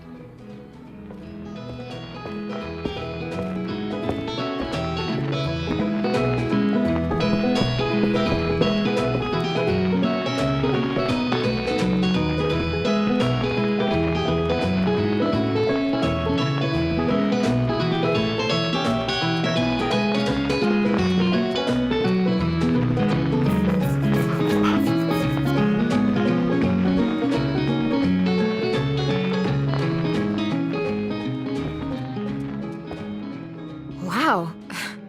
Wow,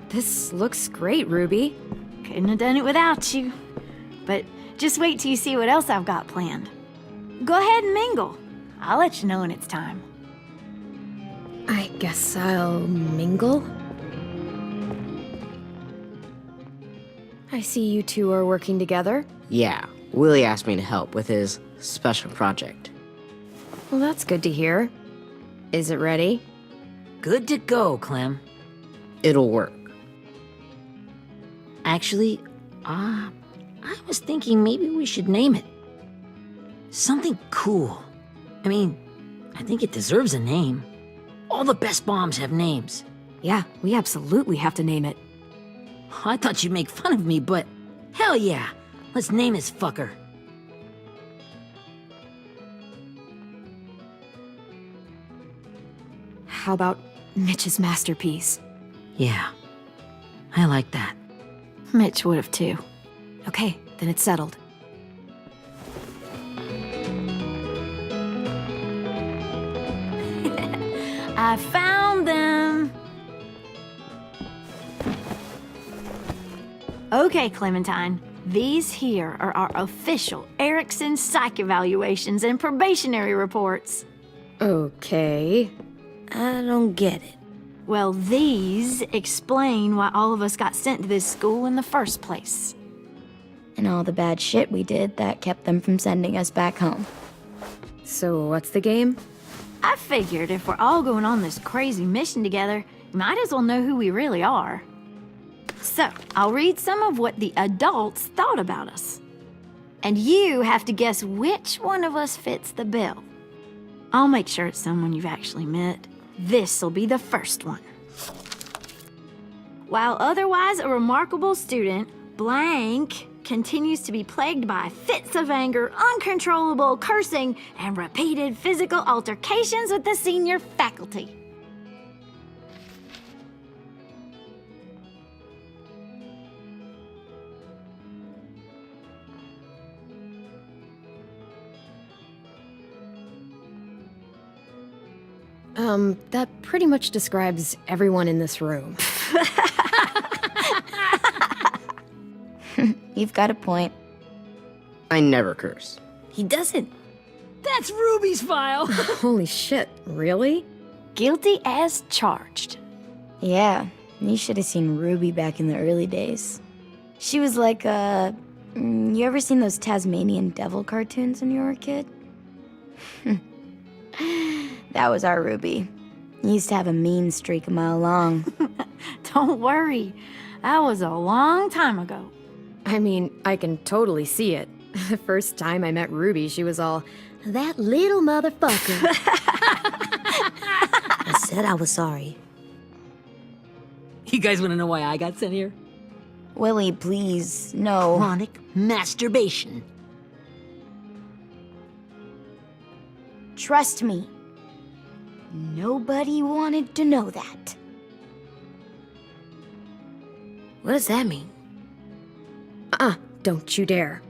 this looks great, Ruby. Couldn't have done it without you. But just wait till you see what else I've got planned. Go ahead and mingle. I'll let you know when it's time. I guess I'll mingle? I see you two are working together. Yeah, Willie asked me to help with his special project. Well, that's good to hear. Is it ready? Good to go, Clem. It'll work. Actually, I was thinking maybe we should name it. Something cool. I mean, I think it deserves a name. All the best bombs have names. Yeah, we absolutely have to name it. I thought you'd make fun of me, but hell yeah. Let's name this fucker. How about Mitch's masterpiece? Yeah, I like that. Mitch would have too. Okay, then it's settled. I found them. Okay, Clementine. These here are our official Erickson psych evaluations and probationary reports. Okay. I don't get it. Well, these explain why all of us got sent to this school in the first place. And all the bad shit we did that kept them from sending us back home. So what's the game? I figured if we're all going on this crazy mission together, we might as well know who we really are. So, I'll read some of what the adults thought about us. And you have to guess which one of us fits the bill. I'll make sure it's someone you've actually met. This'll be the first one. While otherwise a remarkable student, blank continues to be plagued by fits of anger, uncontrollable cursing, and repeated physical altercations with the senior faculty. That pretty much describes everyone in this room. You've got a point. I never curse. He doesn't. That's Ruby's file. Holy shit, really? Guilty as charged. Yeah, You should have seen Ruby back in the early days. She was like you ever seen those Tasmanian devil cartoons when you were a kid? That was our Ruby. He used to have a mean streak a mile long. Don't worry. That was a long time ago. I mean, I can totally see it. The first time I met Ruby, she was all, "That little motherfucker." I said I was sorry. You guys want to know why I got sent here? Willie, please, no. Chronic masturbation. Trust me. Nobody wanted to know that. What does that mean? Don't you dare.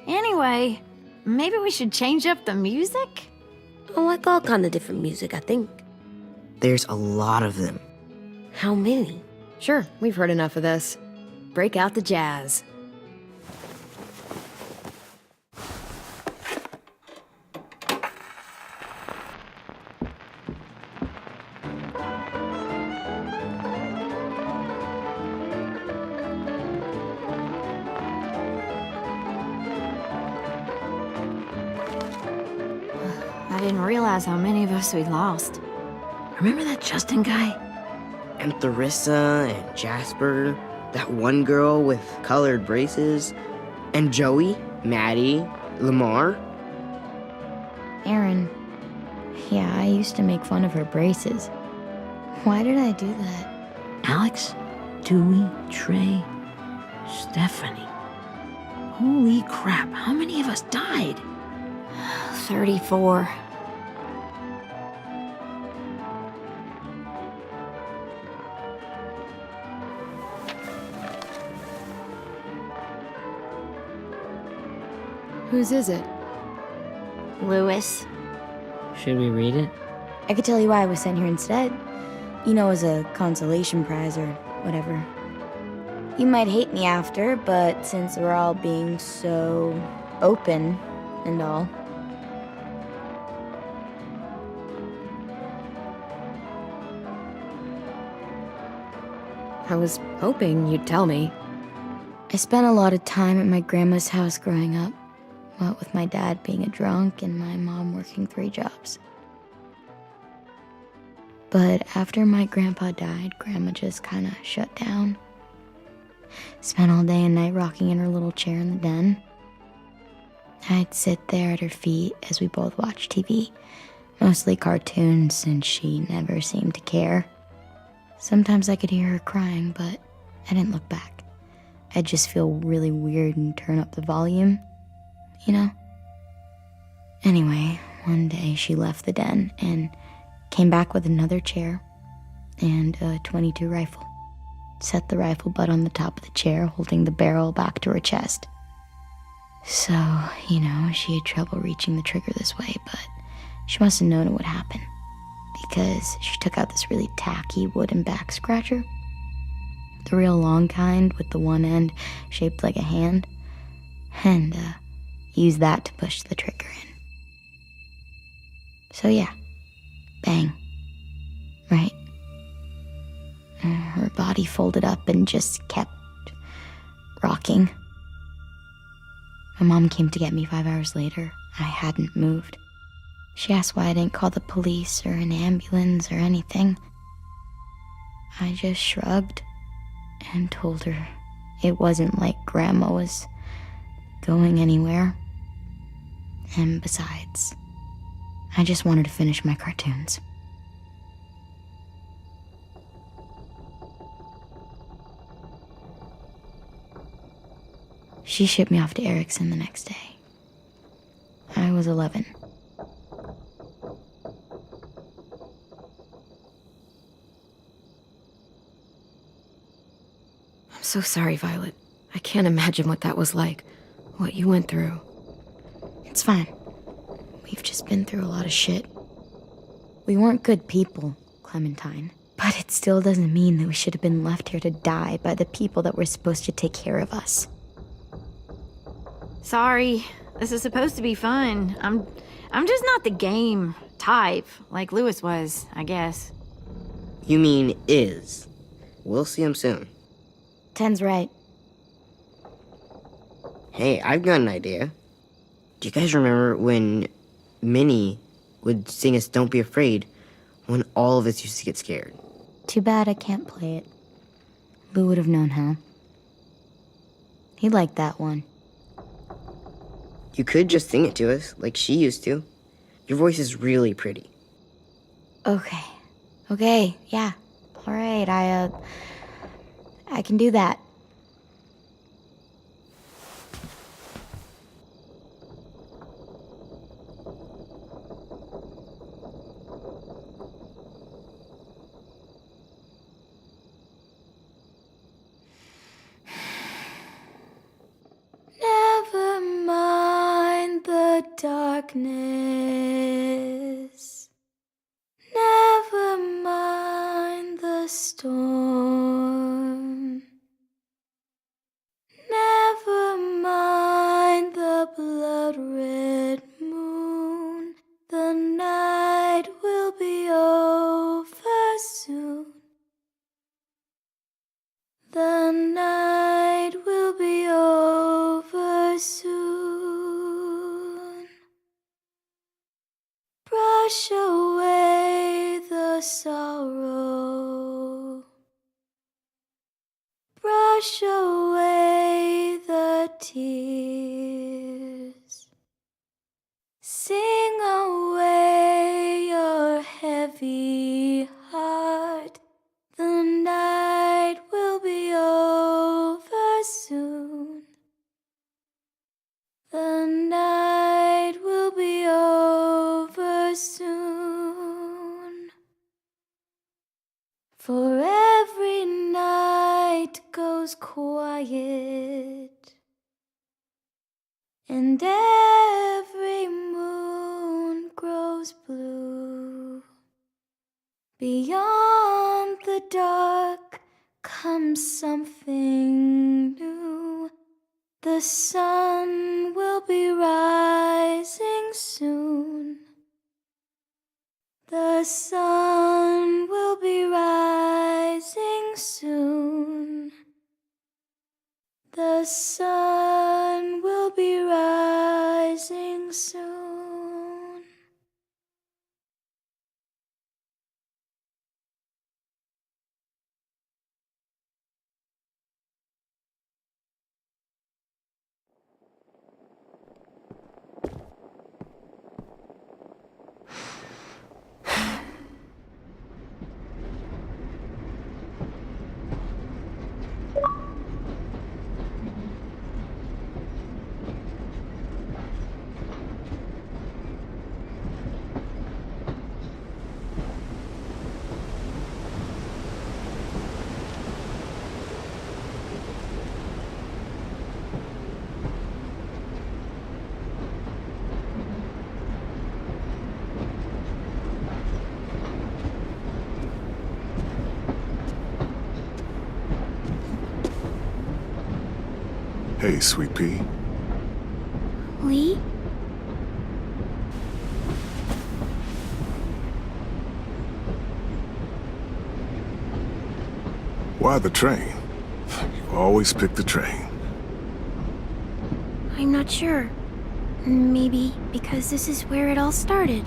Anyway, maybe we should change up the music? I like all kind of different music, I think. There's a lot of them. How many? Sure, we've heard enough of this. Break out the jazz. I didn't realize how many of us we lost. Remember that Justin guy? And Theresa and Jasper, that one girl with colored braces, and Joey, Maddie, Lamar. Aaron. Yeah, I used to make fun of her braces. Why did I do that? Alex, Dewey, Trey, Stephanie. Holy crap, how many of us died? 34. Whose is it? Lewis. Should we read it? I could tell you why I was sent here instead. You know, as a consolation prize or whatever. You might hate me after, but since we're all being so open and all. I was hoping you'd tell me. I spent a lot of time at my grandma's house growing up. What with my dad being a drunk and my mom working 3 jobs. But after my grandpa died, Grandma just kind of shut down. Spent all day and night rocking in her little chair in the den. I'd sit there at her feet as we both watched TV, mostly cartoons, since she never seemed to care. Sometimes I could hear her crying, but I didn't look back. I'd just feel really weird and turn up the volume, you know? Anyway, one day she left the den and came back with another chair and a .22 rifle. Set the rifle butt on the top of the chair, holding the barrel back to her chest. So, you know, she had trouble reaching the trigger this way, but she must have known it would happen, because she took out this really tacky wooden back scratcher. The real long kind with the one end shaped like a hand, and used that to push the trigger in. So yeah, bang, right? Her body folded up and just kept rocking. My mom came to get me 5 hours later. I hadn't moved. She asked why I didn't call the police or an ambulance or anything. I just shrugged and told her it wasn't like Grandma was going anywhere. And besides, I just wanted to finish my cartoons. She shipped me off to Erickson the next day. I was 11. I'm so sorry, Violet. I can't imagine what that was like, what you went through. It's fine. We've just been through a lot of shit. We weren't good people, Clementine. But it still doesn't mean that we should have been left here to die by the people that were supposed to take care of us. Sorry, This is supposed to be fun. I'm just not the game type like Lewis was, I guess. You mean is. We'll see him soon. Ten's right. Hey, I've got an idea. Do you guys remember when Minnie would sing us Don't Be Afraid when all of us used to get scared? Too bad I can't play it. Lou would have known how. He liked that one. You could just sing it to us, like she used to. Your voice is really pretty. Okay, yeah. All right, I can do that. Never mind the darkness. Never mind the storm. Never mind the blood-red moon. The night will be over soon. The night will be over soon. Brush away the sorrow. Brush away the tears. Sing away your heavy heart. The night will be over soon. The night will be over soon. For every night goes quiet, and every moon grows blue. Beyond the dark comes something new. The sun will be rising soon. The sun will be rising soon. The sun will be rising soon. Hey, Sweet Pea. Lee? Why the train? You always pick the train. I'm not sure. Maybe because this is where it all started.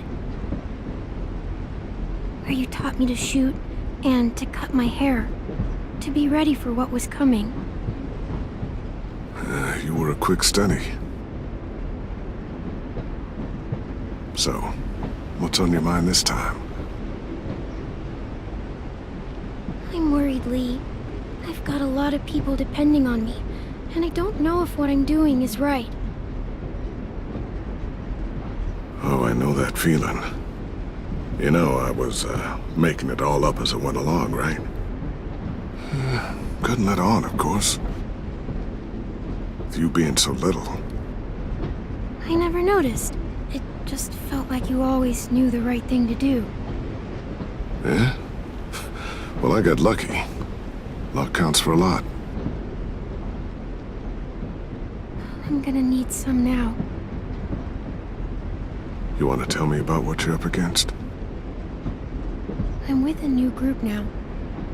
Where you taught me to shoot and to cut my hair. To be ready for what was coming. You were a quick study. So, what's on your mind this time? I'm worried, Lee. I've got a lot of people depending on me, and I don't know if what I'm doing is right. Oh, I know that feeling. You know, I was making it all up as I went along, right? Couldn't let on, of course. With you being so little. I never noticed. It just felt like you always knew the right thing to do. Yeah? Well, I got lucky. Luck counts for a lot. I'm gonna need some now. You want to tell me about what you're up against? I'm with a new group now,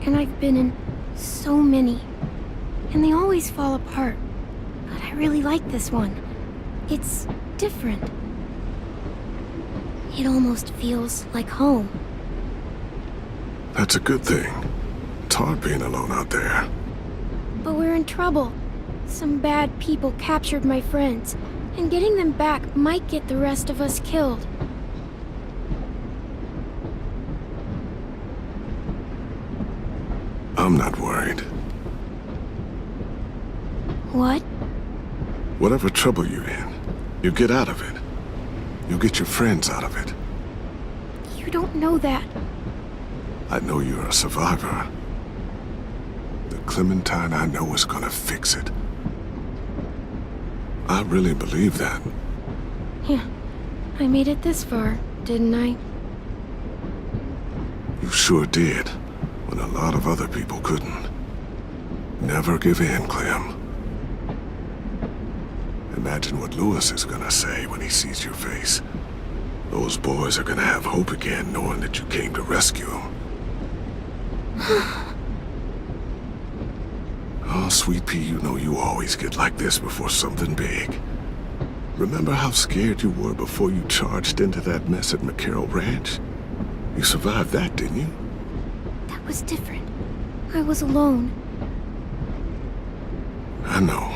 and I've been in so many, and they always fall apart. But I really like this one. It's different. It almost feels like home. That's a good thing. It's hard being alone out there. But we're in trouble. Some bad people captured my friends, and getting them back might get the rest of us killed. I'm not worried. What? Whatever trouble you're in, you get out of it. You'll get your friends out of it. You don't know that. I know you're a survivor. The Clementine I know is gonna fix it. I really believe that. Yeah, I made it this far, didn't I? You sure did, when a lot of other people couldn't. Never give in, Clem. Imagine what Lewis is gonna say when he sees your face. Those boys are gonna have hope again, knowing that you came to rescue them. Oh, Sweet Pea, you know you always get like this before something big. Remember how scared you were before you charged into that mess at McCarroll Ranch? You survived that, didn't you? That was different. I was alone. I know.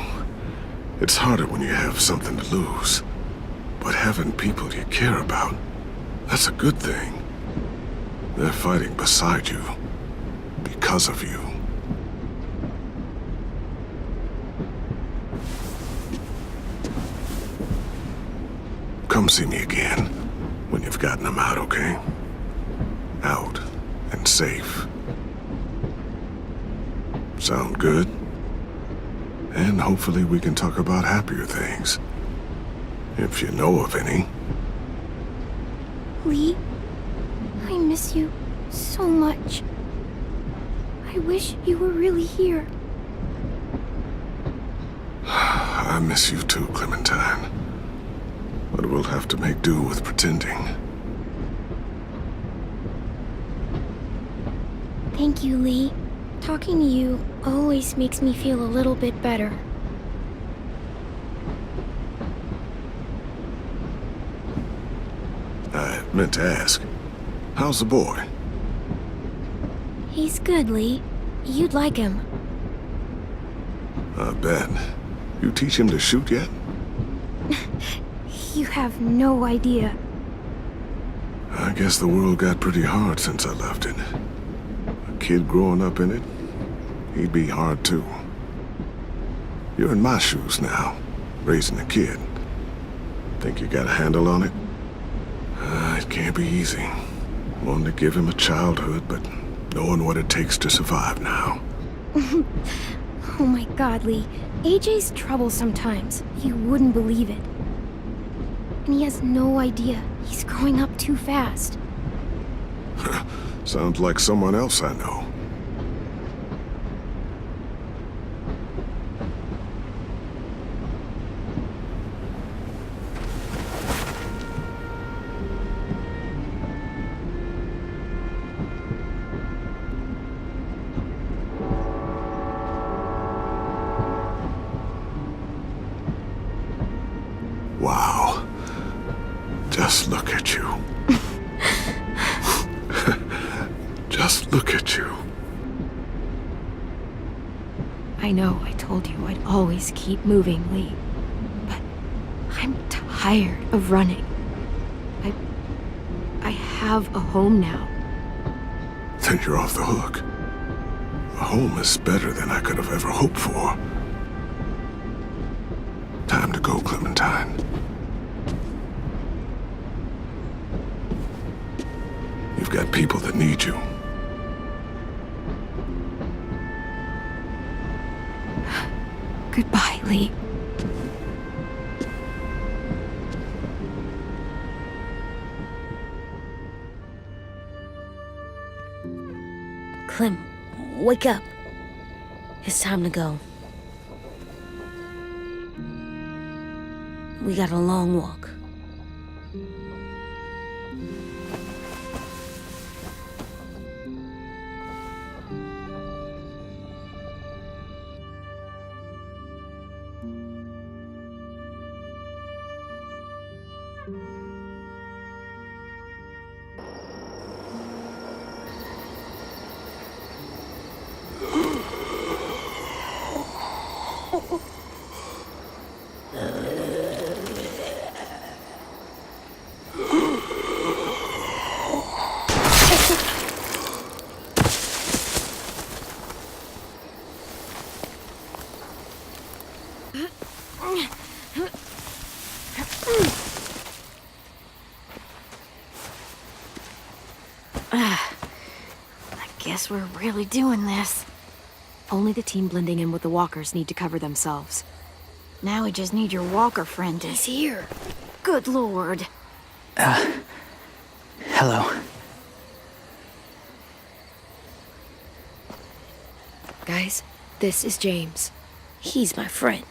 It's harder when you have something to lose. But having people you care about, that's a good thing. They're fighting beside you. Because of you. Come see me again when you've gotten them out, okay? Out and safe. Sound good? And hopefully we can talk about happier things. If you know of any. Lee, I miss you so much. I wish you were really here. I miss you too, Clementine. But we'll have to make do with pretending. Thank you, Lee. Talking to you always makes me feel a little bit better. I meant to ask, how's the boy? He's good, Lee. You'd like him. I bet. You teach him to shoot yet? You have no idea. I guess the world got pretty hard since I left it. A kid growing up in it, he'd be hard too. You're in my shoes now, raising a kid. Think you got a handle on it? It can't be easy. Wanting to give him a childhood, but knowing what it takes to survive now. Oh my God, Lee. AJ's trouble sometimes. You wouldn't believe it. And he has no idea. He's growing up too fast. Sounds like someone else I know. Wow. Just look at you. Just look at you. I know I told you I'd always keep moving, Lee. But I'm tired of running. I have a home now. Then you're off the hook. A home is better than I could have ever hoped for. Time to go, Clementine. You've got people that need you. Goodbye, Lee. Clem, wake up. It's time to go. We got a long walk. Guess we're really doing this. Only the team blending in with the walkers need to cover themselves. Now we just need your walker friend to... He's here. Good lord. Hello. Guys, this is James. He's my friend.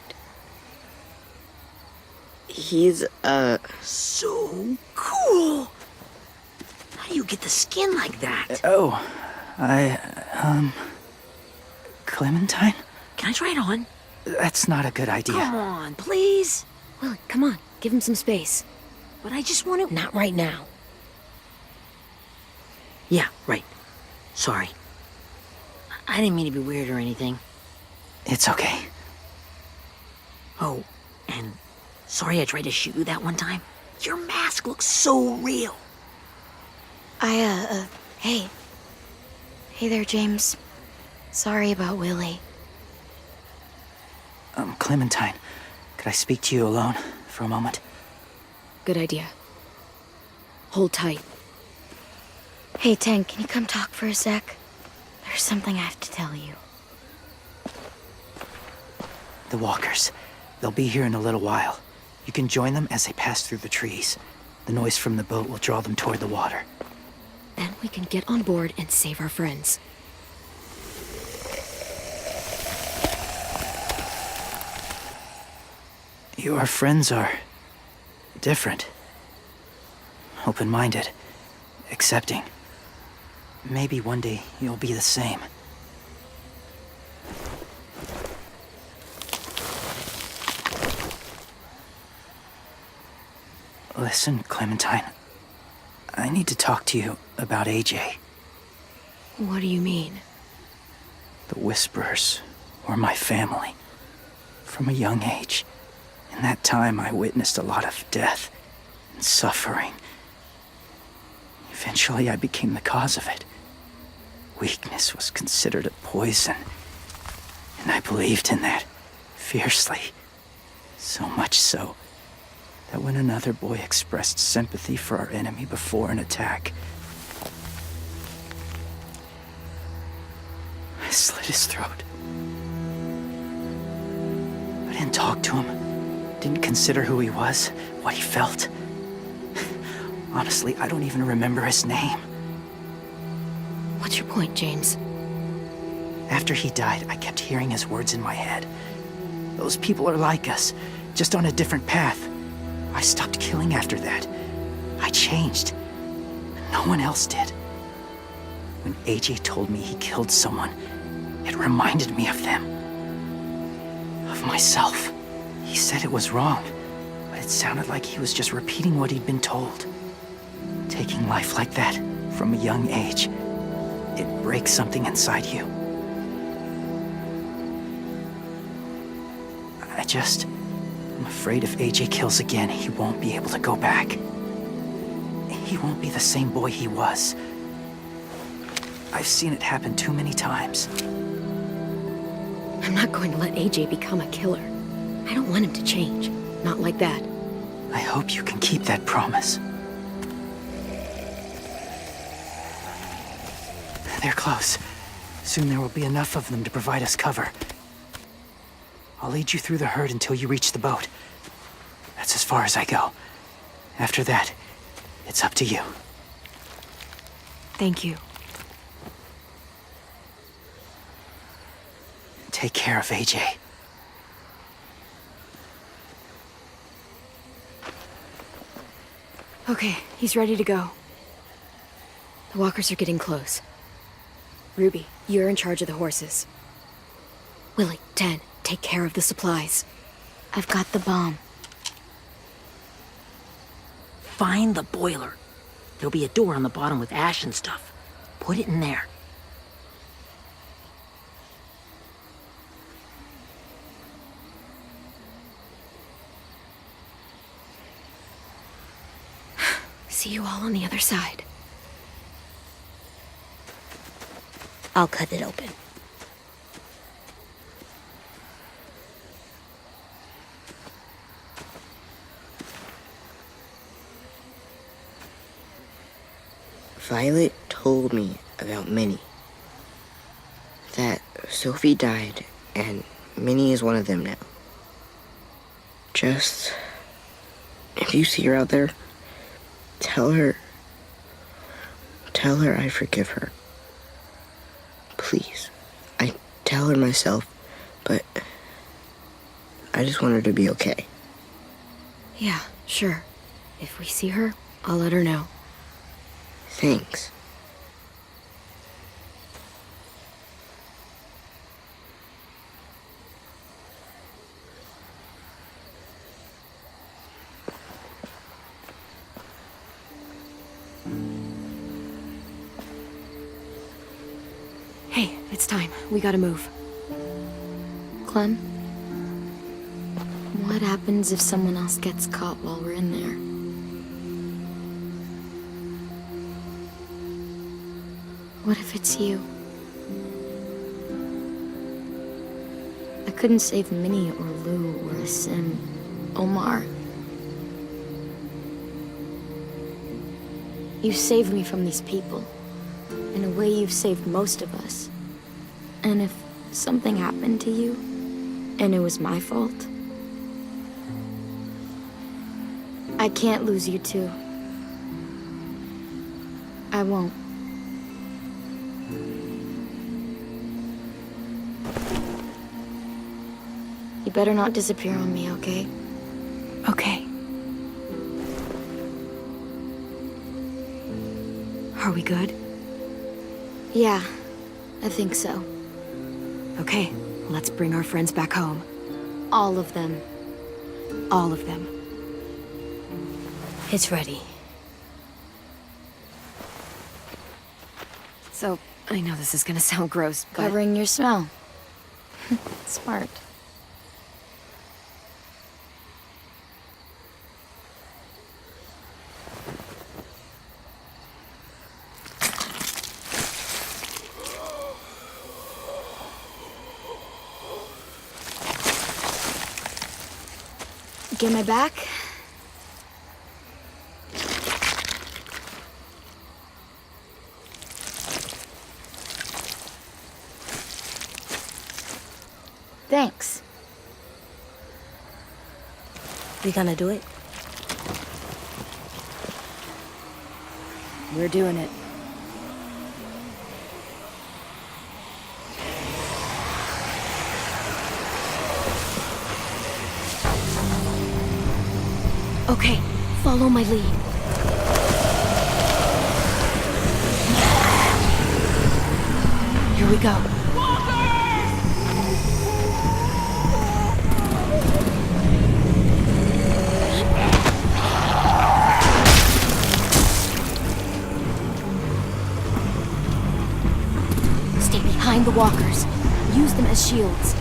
He's, So cool! How do you get the skin like that? Oh, Clementine? Can I try it on? That's not a good idea. Come on, please. Willie, come on, give him some space. But I just want to... Not right now. Yeah, right. Sorry. I didn't mean to be weird or anything. It's okay. Oh, and sorry I tried to shoot you that one time. Your mask looks so real. Hey. Hey there, James. Sorry about Willie. Clementine, could I speak to you alone for a moment? Good idea. Hold tight. Hey, Tank, can you come talk for a sec? There's something I have to tell you. The walkers. They'll be here in a little while. You can join them as they pass through the trees. The noise from the boat will draw them toward the water. Then we can get on board and save our friends. Your friends are... different. Open-minded. Accepting. Maybe one day you'll be the same. Listen, Clementine. I need to talk to you about AJ. What do you mean? The Whisperers were my family. From a young age. In that time, I witnessed a lot of death and suffering. Eventually, I became the cause of it. Weakness was considered a poison. And I believed in that, fiercely. So much so, that when another boy expressed sympathy for our enemy before an attack, I slit his throat. I didn't talk to him. Didn't consider who he was, what he felt. Honestly, I don't even remember his name. What's your point, James? After he died, I kept hearing his words in my head. Those people are like us, just on a different path. I stopped killing after that. I changed. No one else did. When AJ told me he killed someone, it reminded me of them. Of myself. He said it was wrong, but it sounded like he was just repeating what he'd been told. Taking life like that, from a young age, it breaks something inside you. I'm afraid if AJ kills again, he won't be able to go back. He won't be the same boy he was. I've seen it happen too many times. I'm not going to let AJ become a killer. I don't want him to change. Not like that. I hope you can keep that promise. They're close. Soon there will be enough of them to provide us cover. I'll lead you through the herd until you reach the boat. That's as far as I go. After that, it's up to you. Thank you. Take care of AJ. Okay, he's ready to go. The walkers are getting close. Ruby, you're in charge of the horses. Willie, 10, take care of the supplies. I've got the bomb. Find the boiler. There'll be a door on the bottom with ash and stuff. Put it in there. See you all on the other side. I'll cut it open. Violet told me about Minnie. that Sophie died, and Minnie is one of them now. Just, if you see her out there, tell her I forgive her. Please. I tell her myself, but I just want her to be okay. Yeah, sure. If we see her, I'll let her know. Thanks. Hey, it's time. We gotta move. Clem? What happens if someone else gets caught while we're in there? What if it's you? I couldn't save Minnie or Lou or Asim, Omar. You saved me from these people. In a way, you've saved most of us. And if something happened to you, and it was my fault, I can't lose you too. I won't. You better not disappear on me, okay? Okay. Are we good? Yeah, I think so. Okay, let's bring our friends back home. All of them. All of them. It's ready. So, I know this is gonna sound gross, but... Covering your smell. Smart. Get my back? Thanks. We gonna do it? We're doing it. Okay, follow my lead. Here we go. Stay behind the walkers. Use them as shields.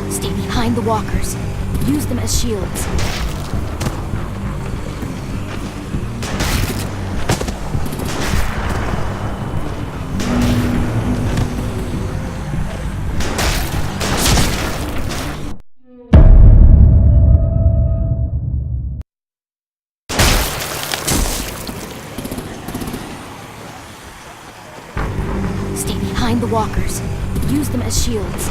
Stay behind the walkers. Use them as shields. Stay behind the walkers. Use them as shields.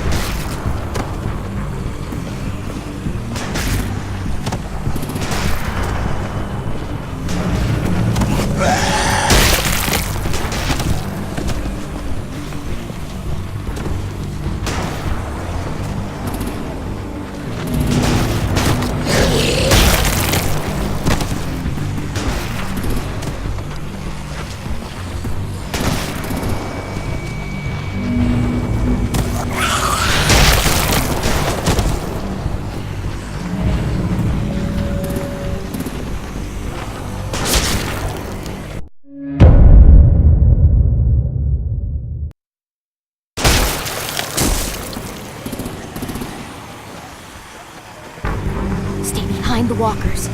walkers.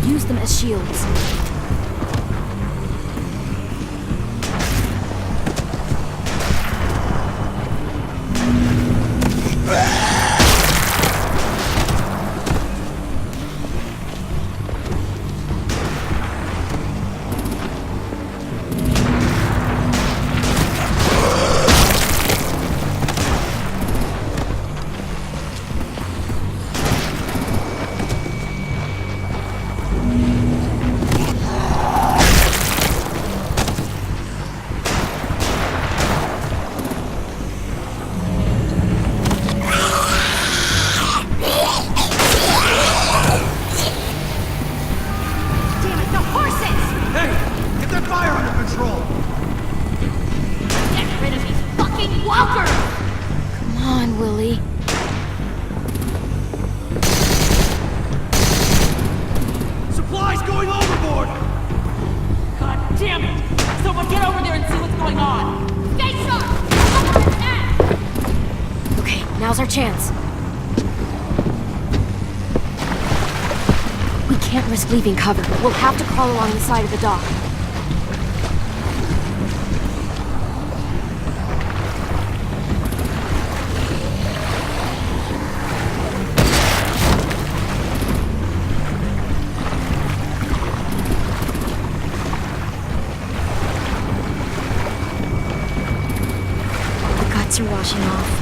Use them as shields. Now's our chance. We can't risk leaving cover. We'll have to crawl along the side of the dock. The guts are washing off.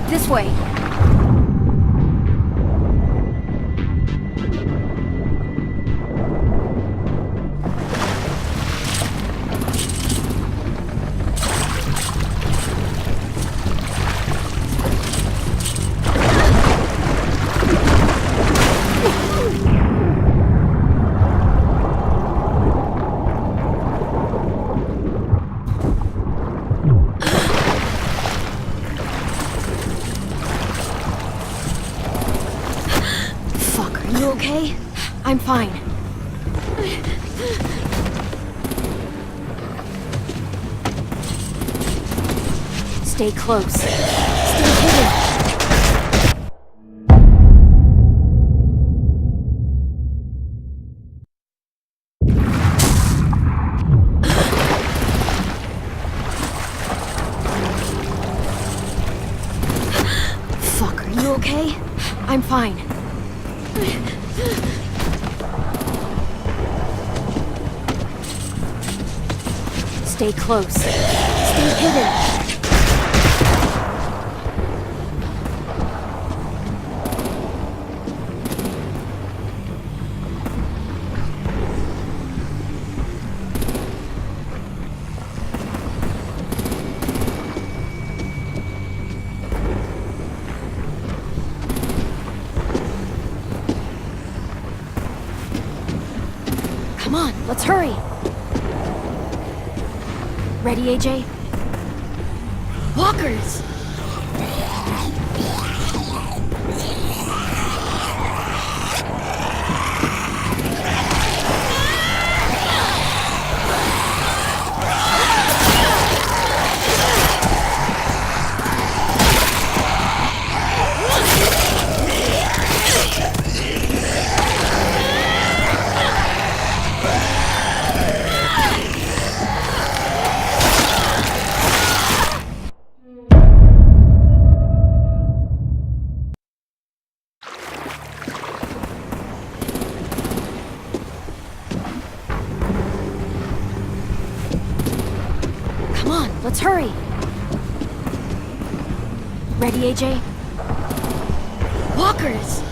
This way. You okay? I'm fine. Stay close. Stay hidden. Fuck, are you okay? I'm fine. Stay close. Stay hidden. Come on, let's hurry. Ready, AJ? Walkers! Come on, let's hurry. Ready, AJ? Walkers!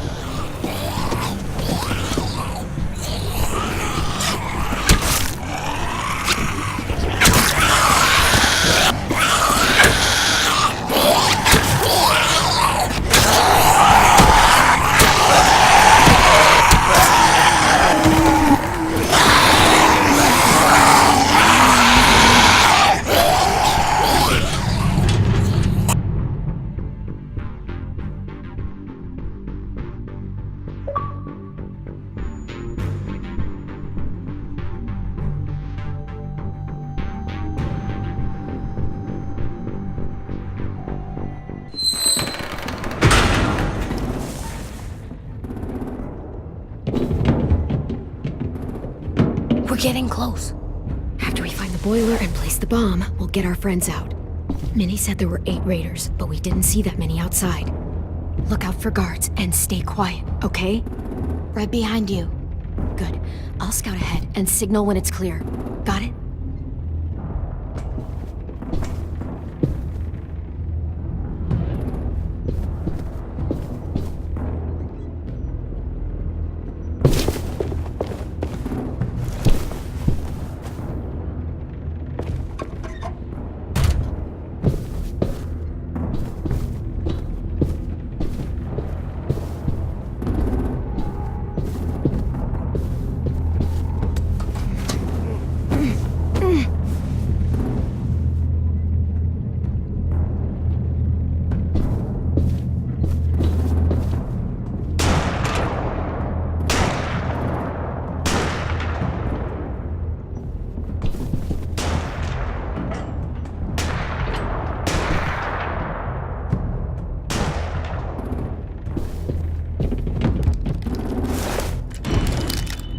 getting close. After we find the boiler and place the bomb, we'll get our friends out. Minnie said there were 8 raiders, but we didn't see that many outside. Look out for guards and stay quiet, okay? Right behind you. Good. I'll scout ahead and signal when it's clear. Got it?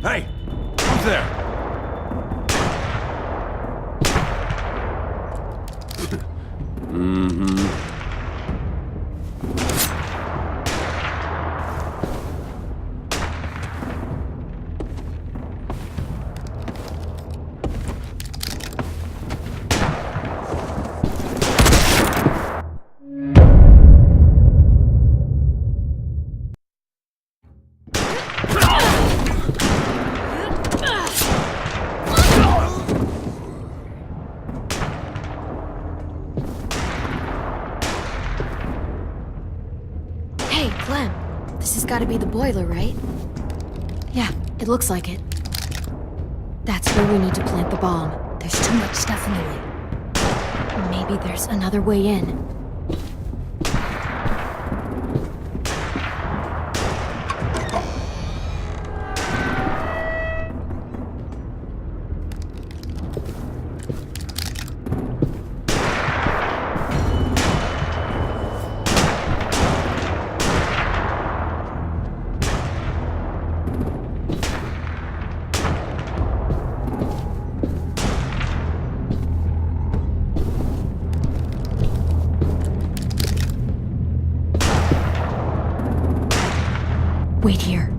Hey! Who's there? Hey, Clem. This has got to be the boiler, right? Yeah, it looks like it. That's where we need to plant the bomb. There's too much stuff in the way. Maybe there's another way in. Wait here.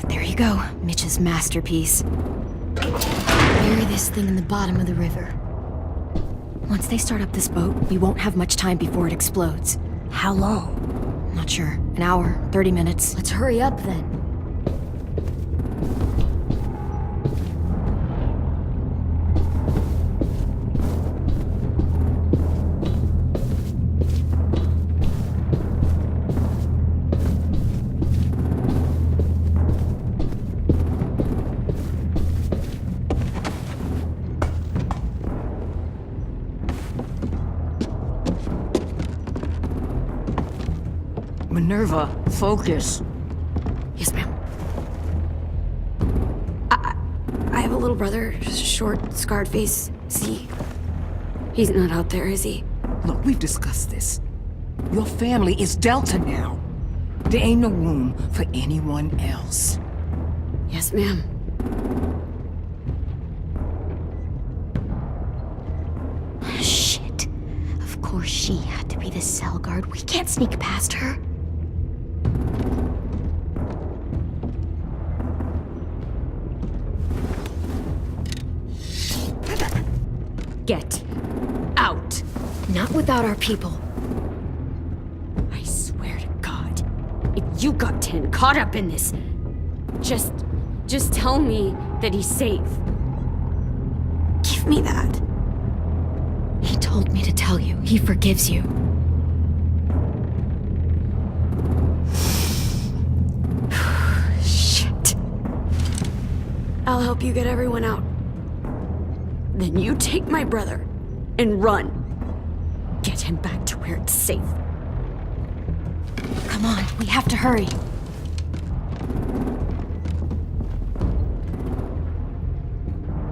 There you go, Mitch's masterpiece. Bury this thing in the bottom of the river. Once they start up this boat, we won't have much time before it explodes. How long? Not sure. An hour, 30 minutes. Let's hurry up then. Minerva, focus. Yes, ma'am. I have a little brother, short, scarred face. See? He's not out there, is he? Look, we've discussed this. Your family is Delta now. There ain't no room for anyone else. Yes, ma'am. Shit. Of course she had to be the cell guard. We can't sneak past her. Get out. Not without our people. I swear to God, if you got 10 caught up in this, just Just tell me that he's safe. Give me that. He told me to tell you. He forgives you. Shit. I'll help you get everyone out. Then you take my brother and run. Get him back to where it's safe. Come on, we have to hurry.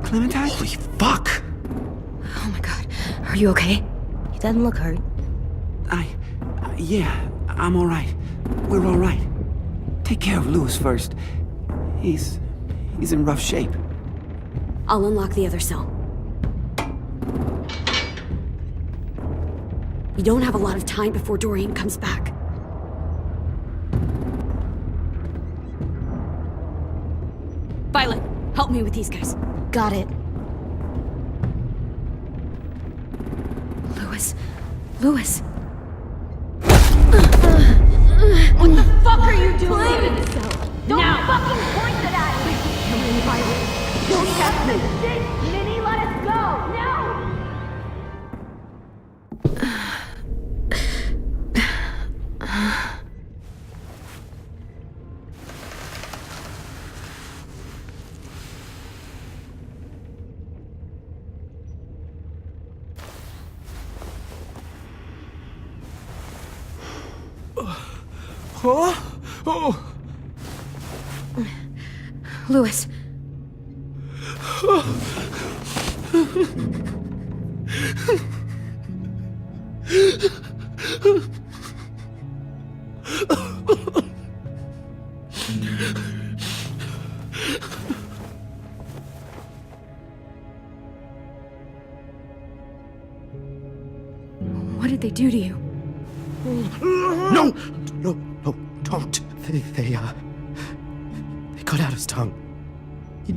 Clementine? Holy fuck! Oh my god. Are you okay? He doesn't look hurt. Yeah, I'm alright. We're alright. Take care of Louis first. He's in rough shape. I'll unlock the other cell. We don't have a lot of time before Dorian comes back. Violet, help me with these guys. Got it. Louis. What the fuck are you doing? Don't fucking point it at me! Come in, Violet. Don't test me! Minnie, let us go! Huh? Oh! Louis. What did they do to you? No, don't. They cut out his tongue. He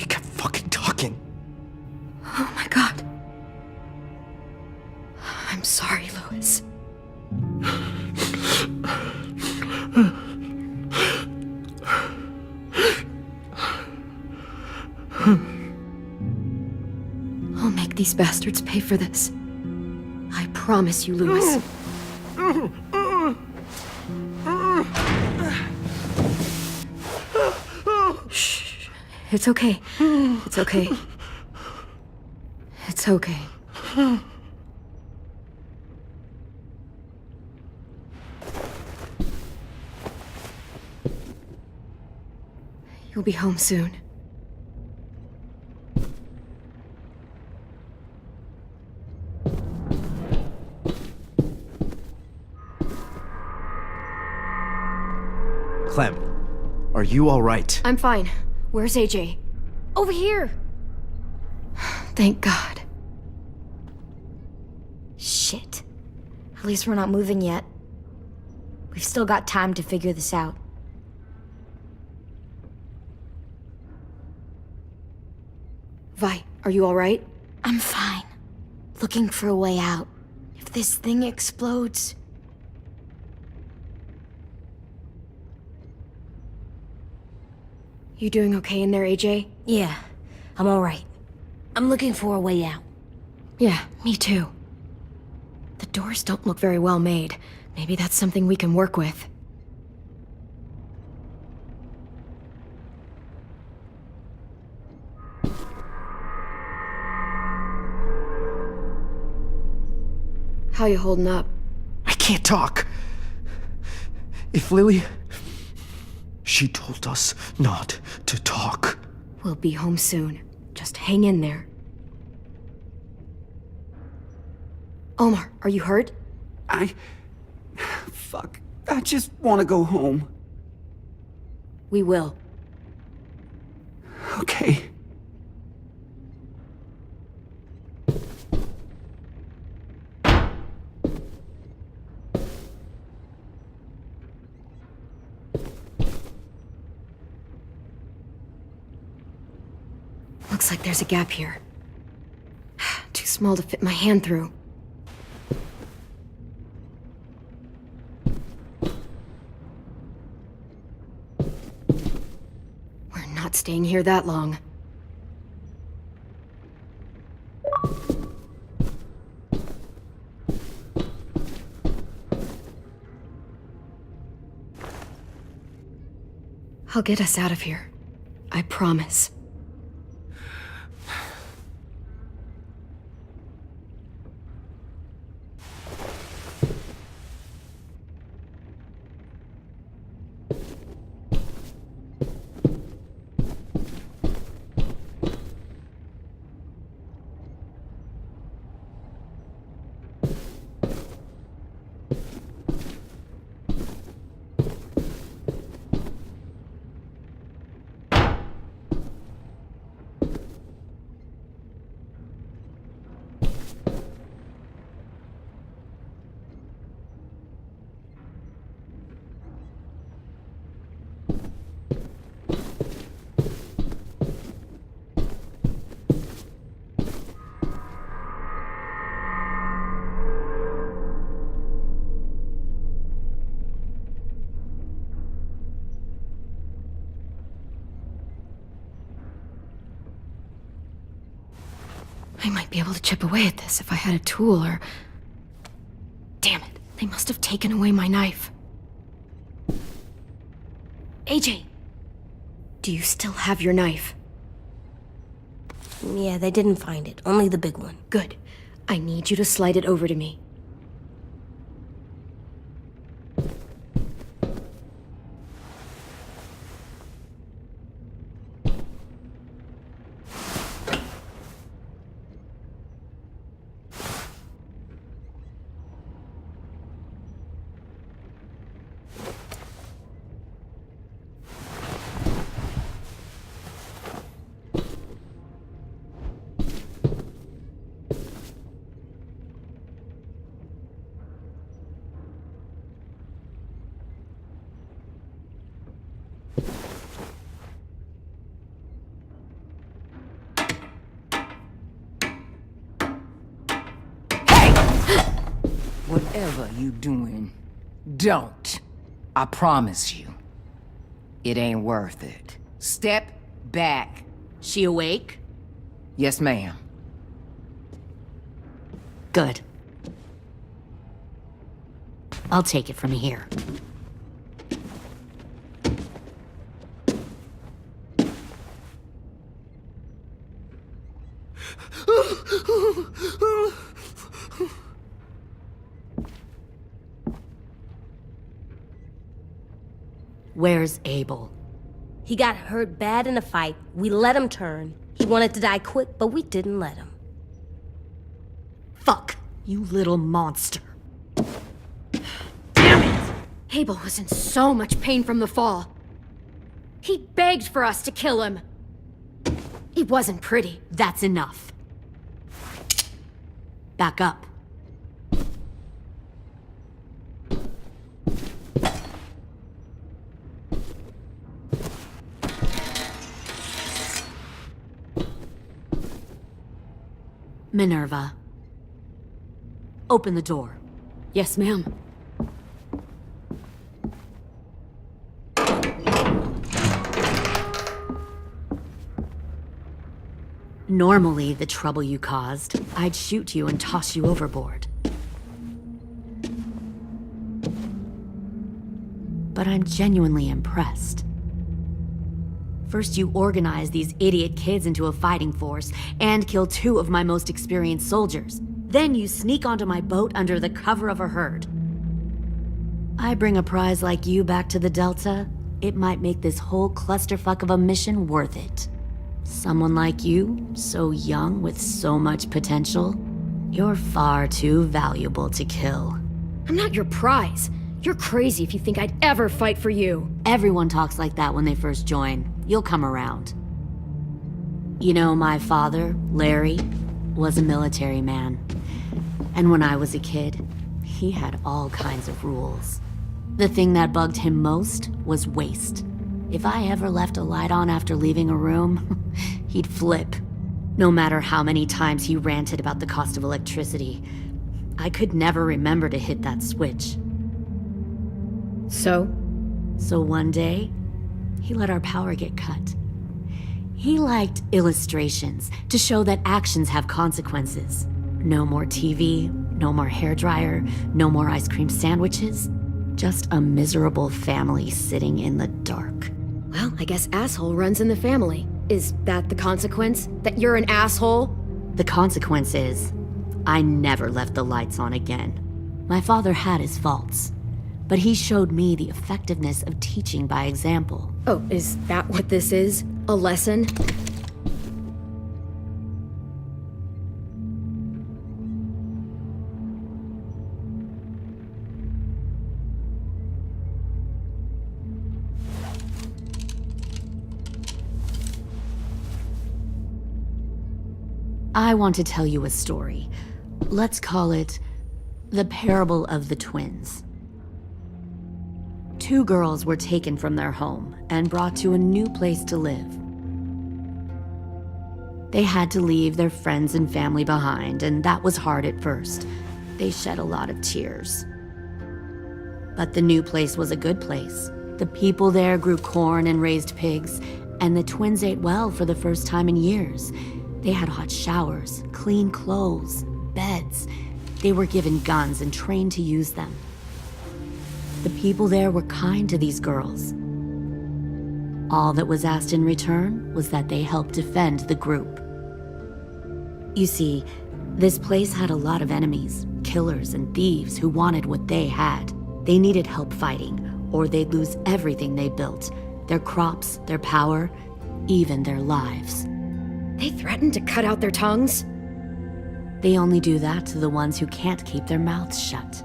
kept fucking talking. Oh my god. I'm sorry, Louis. I'll make these bastards pay for this. I promise you, Louis. Shh. It's okay. It's okay. It's okay. You'll be home soon. Clem, are you all right? I'm fine. Where's AJ? Over here! Thank God. Shit. At least we're not moving yet. We've still got time to figure this out. Vi, are you alright? I'm fine. Looking for a way out. If this thing explodes... You doing okay in there, AJ? Yeah, I'm alright. I'm looking for a way out. Yeah, me too. The doors don't look very well made. Maybe that's something we can work with. How you holding up? I can't talk. If Lily... She told us not to talk. We'll be home soon. Just hang in there. Omar, are you hurt? Fuck. I just want to go home. We will. Okay. Looks like there's a gap here. Too small to fit my hand through. staying here that long. I'll get us out of here. I promise. I might be able to chip away at this if I had a tool or... Damn it, they must have taken away my knife. AJ! Do you still have your knife? Yeah, they didn't find it. Only the big one. Good. I need you to slide it over to me. Whatever you doing, don't. I promise you. It ain't worth it. Step back. She awake? Yes, ma'am. Good. I'll take it from here. Where's Abel? He got hurt bad in a fight. We let him turn. He wanted to die quick, but we didn't let him. Fuck, you little monster. Damn it! Abel was in so much pain from the fall. He begged for us to kill him. It wasn't pretty. That's enough. Back up. Minerva. Open the door. Yes, ma'am. Normally, the trouble you caused, I'd shoot you and toss you overboard. But I'm genuinely impressed. First, you organize these idiot kids into a fighting force and kill 2 of my most experienced soldiers. Then you sneak onto my boat under the cover of a herd. I bring a prize like you back to the Delta, it might make this whole clusterfuck of a mission worth it. Someone like you, so young with so much potential, you're far too valuable to kill. I'm not your prize. You're crazy if you think I'd ever fight for you. Everyone talks like that when they first join. You'll come around. You know, my father, Larry, was a military man. And when I was a kid, he had all kinds of rules. The thing that bugged him most was waste. If I ever left a light on after leaving a room, he'd flip. No matter how many times he ranted about the cost of electricity, I could never remember to hit that switch. So one day, he let our power get cut. He liked illustrations to show that actions have consequences. No more TV, no more hairdryer, no more ice cream sandwiches. Just a miserable family sitting in the dark. Well, I guess asshole runs in the family. Is that the consequence? That you're an asshole? The consequence is, I never left the lights on again. My father had his faults, but he showed me the effectiveness of teaching by example. Oh, is that what this is? A lesson? I want to tell you a story. Let's call it the parable of the twins. Two girls were taken from their home and brought to a new place to live. They had to leave their friends and family behind, and that was hard at first. They shed a lot of tears. But the new place was a good place. The people there grew corn and raised pigs, and the twins ate well for the first time in years. They had hot showers, clean clothes, beds. They were given guns and trained to use them. The people there were kind to these girls. All that was asked in return was that they help defend the group. You see, this place had a lot of enemies, killers and thieves who wanted what they had. They needed help fighting, or they'd lose everything they built, their crops, their power, even their lives. They threatened to cut out their tongues? They only do that to the ones who can't keep their mouths shut.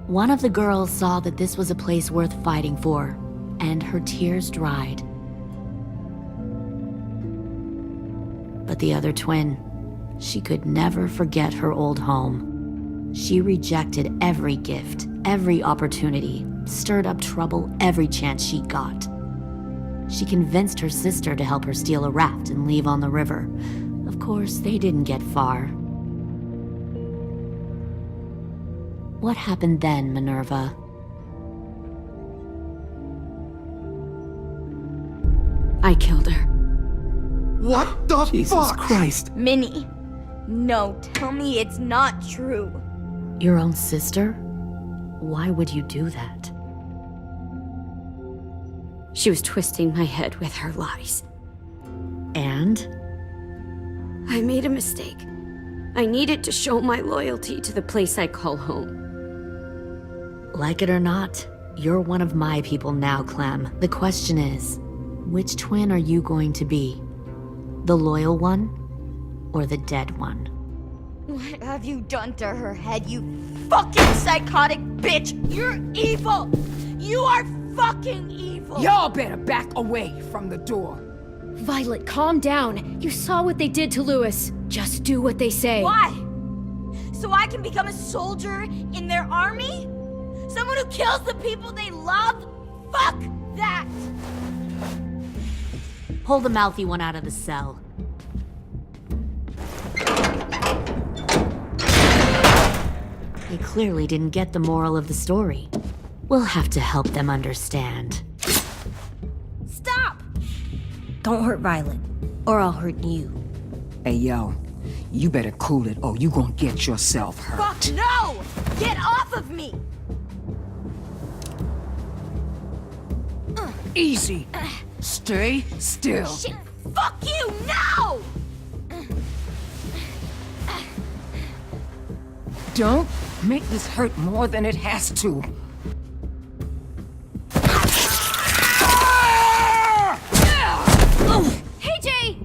One of the girls saw that this was a place worth fighting for, and her tears dried. But the other twin, she could never forget her old home. She rejected every gift, every opportunity, stirred up trouble every chance she got. She convinced her sister to help her steal a raft and leave on the river. Of course, they didn't get far. What happened then, Minerva? I killed her. What the Jesus Christ! Minnie, no, tell me it's not true. Your own sister? Why would you do that? She was twisting my head with her lies. And? I made a mistake. I needed to show my loyalty to the place I call home. Like it or not, you're one of my people now, Clem. The question is, which twin are you going to be? The loyal one, or the dead one? What have you done to her head, you fucking psychotic bitch? You're evil! You are fucking evil! Y'all better back away from the door. Violet, calm down. You saw what they did to Louis. Just do what they say. Why? So I can become a soldier in their army? Someone who kills the people they love? Fuck that! Pull the mouthy one out of the cell. They clearly didn't get the moral of the story. We'll have to help them understand. Stop! Don't hurt Violet, or I'll hurt you. Hey, yo, you better cool it or you gonna get yourself hurt. Fuck no! Get off of me! Easy. Stay still. Shit! Fuck you! No! Don't make this hurt more than it has to. Hey, Jay!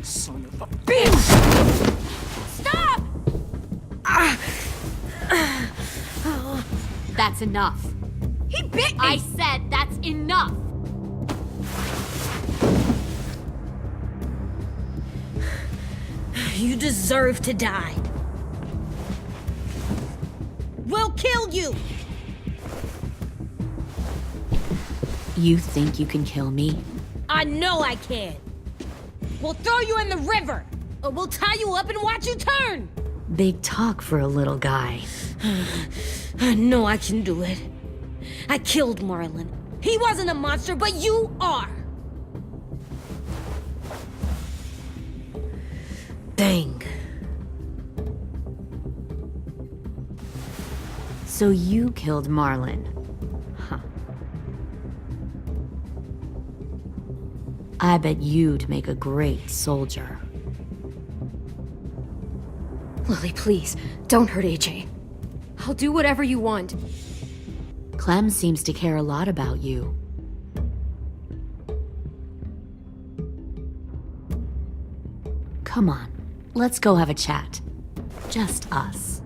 Son of a bitch! Stop! That's enough. He bit me! I said that's enough! You deserve to die. We'll kill you! You think you can kill me? I know I can. We'll throw you in the river, or we'll tie you up and watch you turn. Big talk for a little guy. I know I can do it. I killed Marlon. He wasn't a monster, but you are! Dang. So you killed Marlon. Huh. I bet you'd make a great soldier. Lily, please, don't hurt AJ. I'll do whatever you want. Clem seems to care a lot about you. Come on, let's go have a chat. Just us.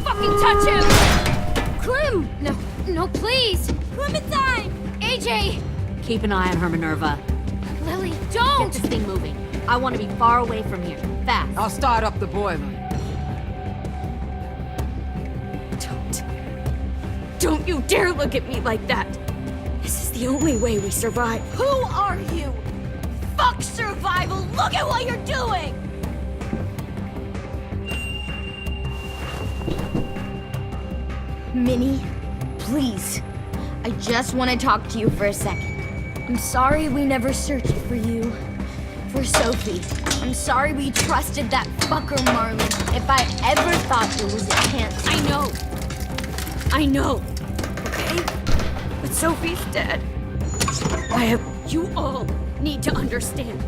Fucking touch him! Clem! No, please! Clementine! AJ! Keep an eye on her, Minerva. Lily, Get don't! this thing moving. I want to be far away from here. Fast. I'll start up the boiler. Don't you dare look at me like that! This is the only way we survive. Who are you? Fuck survival! Look at what you're doing! Minnie, please. I just want to talk to you for a second. I'm sorry we never searched for you. For Sophie. I'm sorry we trusted that fucker Marlon. If I ever thought there was a chance. I know. Okay? But Sophie's dead. You all need to understand.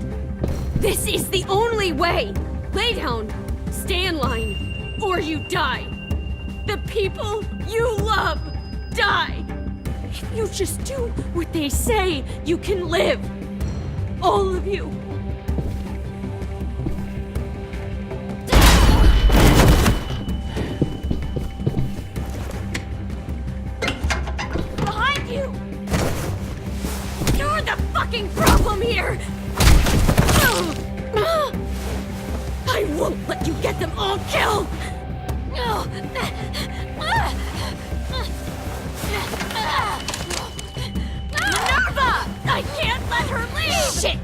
This is the only way. Lay down, stay in line, or you die. The people you love die. If you just do what they say, you can live. All of you. Behind you! You're the fucking problem here! I won't let you get them all killed! Minerva! I can't let her leave! Shit!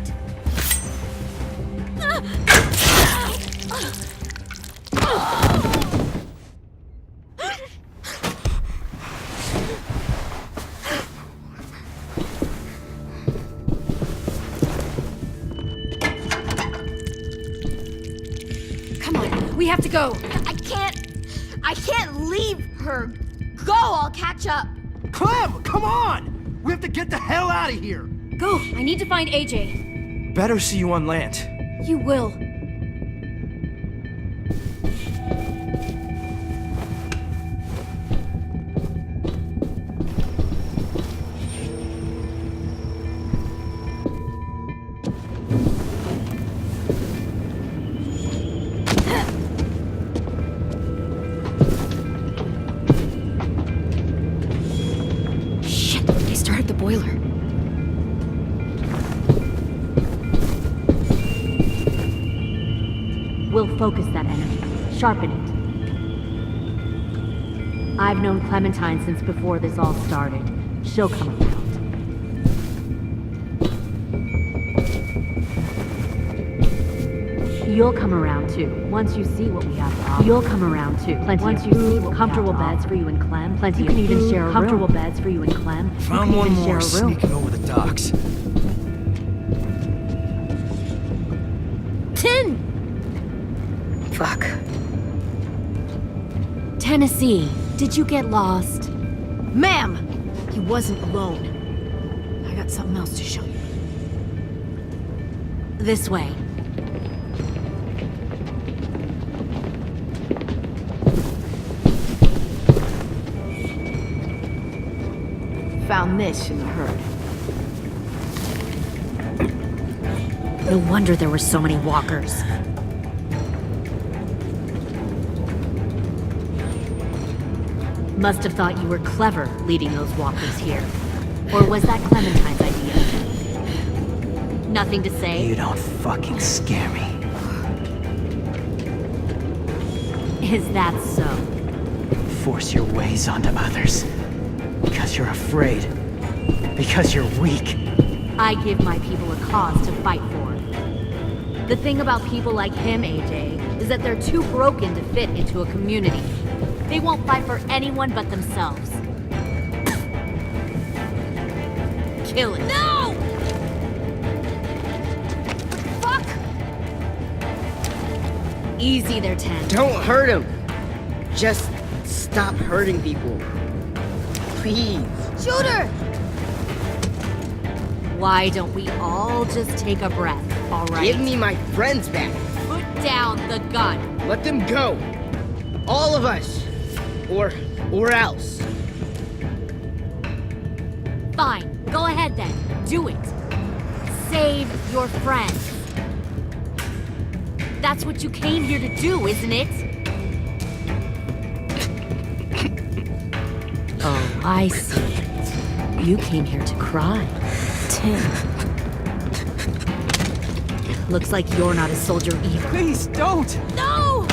Come on, we have to go. I can't leave her. Go, I'll catch up. Clem, come on! We have to get the hell out of here! Go, I need to find AJ. Better see you on land. You will. Shit, they started the boiler. We'll focus that energy. Sharpen it. I've known Clementine since before this all started. She'll come around. You'll come around too, once you see what we have to offer. You'll come around too. Plenty once of food, comfortable beds for you and Clem. Plenty you can even share a room. Comfortable beds for you and Clem. Found one more sneaking over the docks. 10! Fuck. Tennessee, did you get lost? Ma'am! He wasn't alone. I got something else to show you. This way. Found this in the herd. No wonder there were so many walkers. Must have thought you were clever leading those walkers here. Or was that Clementine's idea? Nothing to say? You don't fucking scare me. Is that so? Force your ways onto others. Because you're afraid. Because you're weak. I give my people a cause to fight for. The thing about people like him, AJ, is that they're too broken to fit into a community. They won't fight for anyone but themselves. Kill it. No! Fuck! Easy there, 10. Don't hurt him. Just stop hurting people. Please. Shooter! Why don't we all just take a breath, all right? Give me my friends back. Put down the gun. Let them go. All of us. Or else. Fine, go ahead then. Do it. Save your friends. That's what you came here to do, isn't it? Oh, I see. You came here to cry. Tim. Looks like you're not a soldier either. Please, don't! No!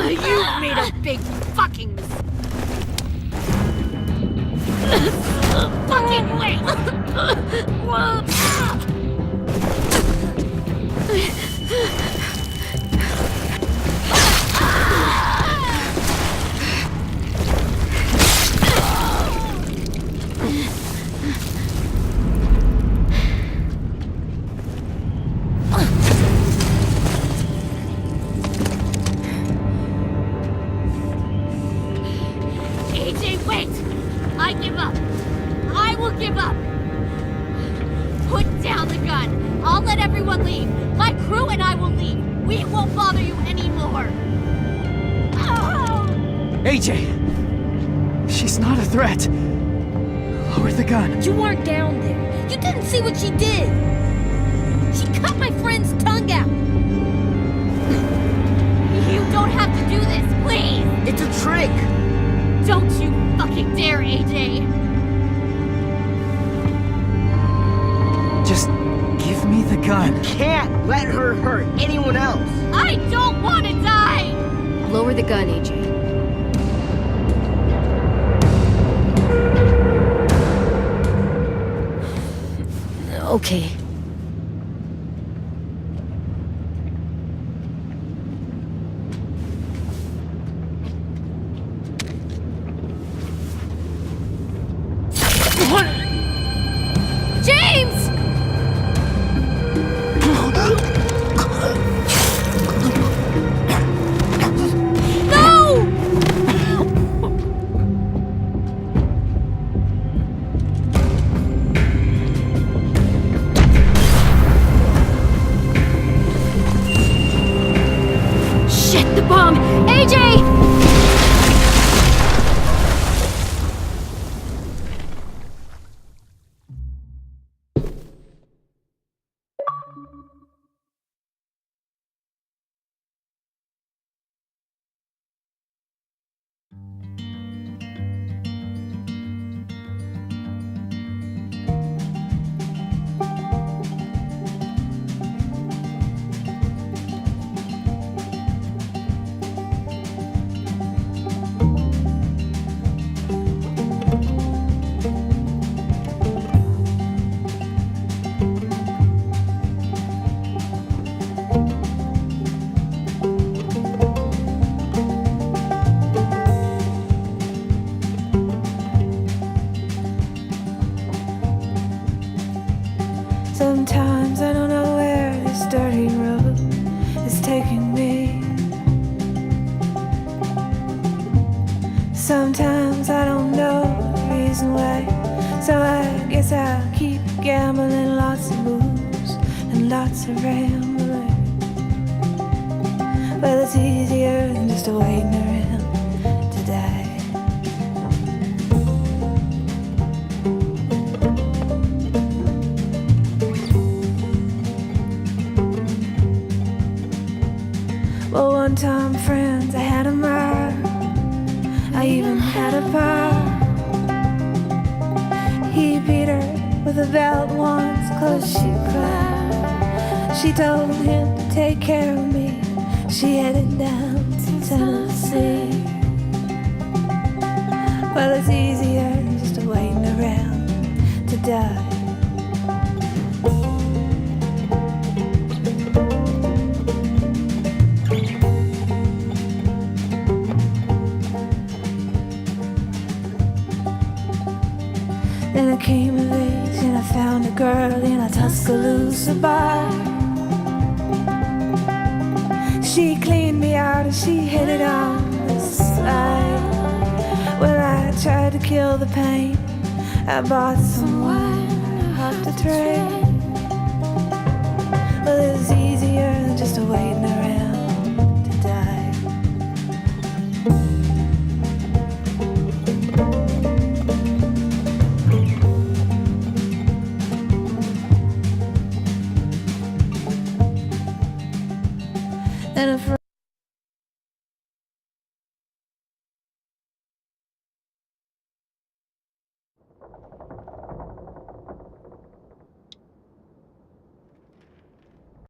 You made a big fucking mistake. Fucking wait! AJ, wait! I give up. I will give up. Put down the gun. I'll let everyone leave. My crew and I will leave. We won't bother you anymore. AJ! She's not a threat. Lower the gun. You weren't down there. You didn't see what she did. She cut my friend's tongue out. You don't have to do this, please! It's a trick. Don't you fucking dare, AJ! Just give me the gun. Can't let her hurt anyone else. I don't want to die! Lower the gun, AJ. Okay. James! No! Shit, the bomb! AJ! Sometimes I don't know where to this dirty road is taking me. Sometimes I don't know the reason why, so I guess I'll keep gambling. Lots of moves and lots of rambling. Well, it's easier than just waiting around to die. Well, one time, friends, I had a mar. I even had a bar. He beat her with a belt once, close she cried. She told him to take care of me. She headed down to Tennessee. Well, it's easier than just waiting around to die. Then I came of age and I found a girl in a Tuscaloosa bar. She cleaned me out and she hit it on the side. Well, I tried to kill the pain. I bought some wine and I hopped the train. Well, it was easier than just waiting around to die. And if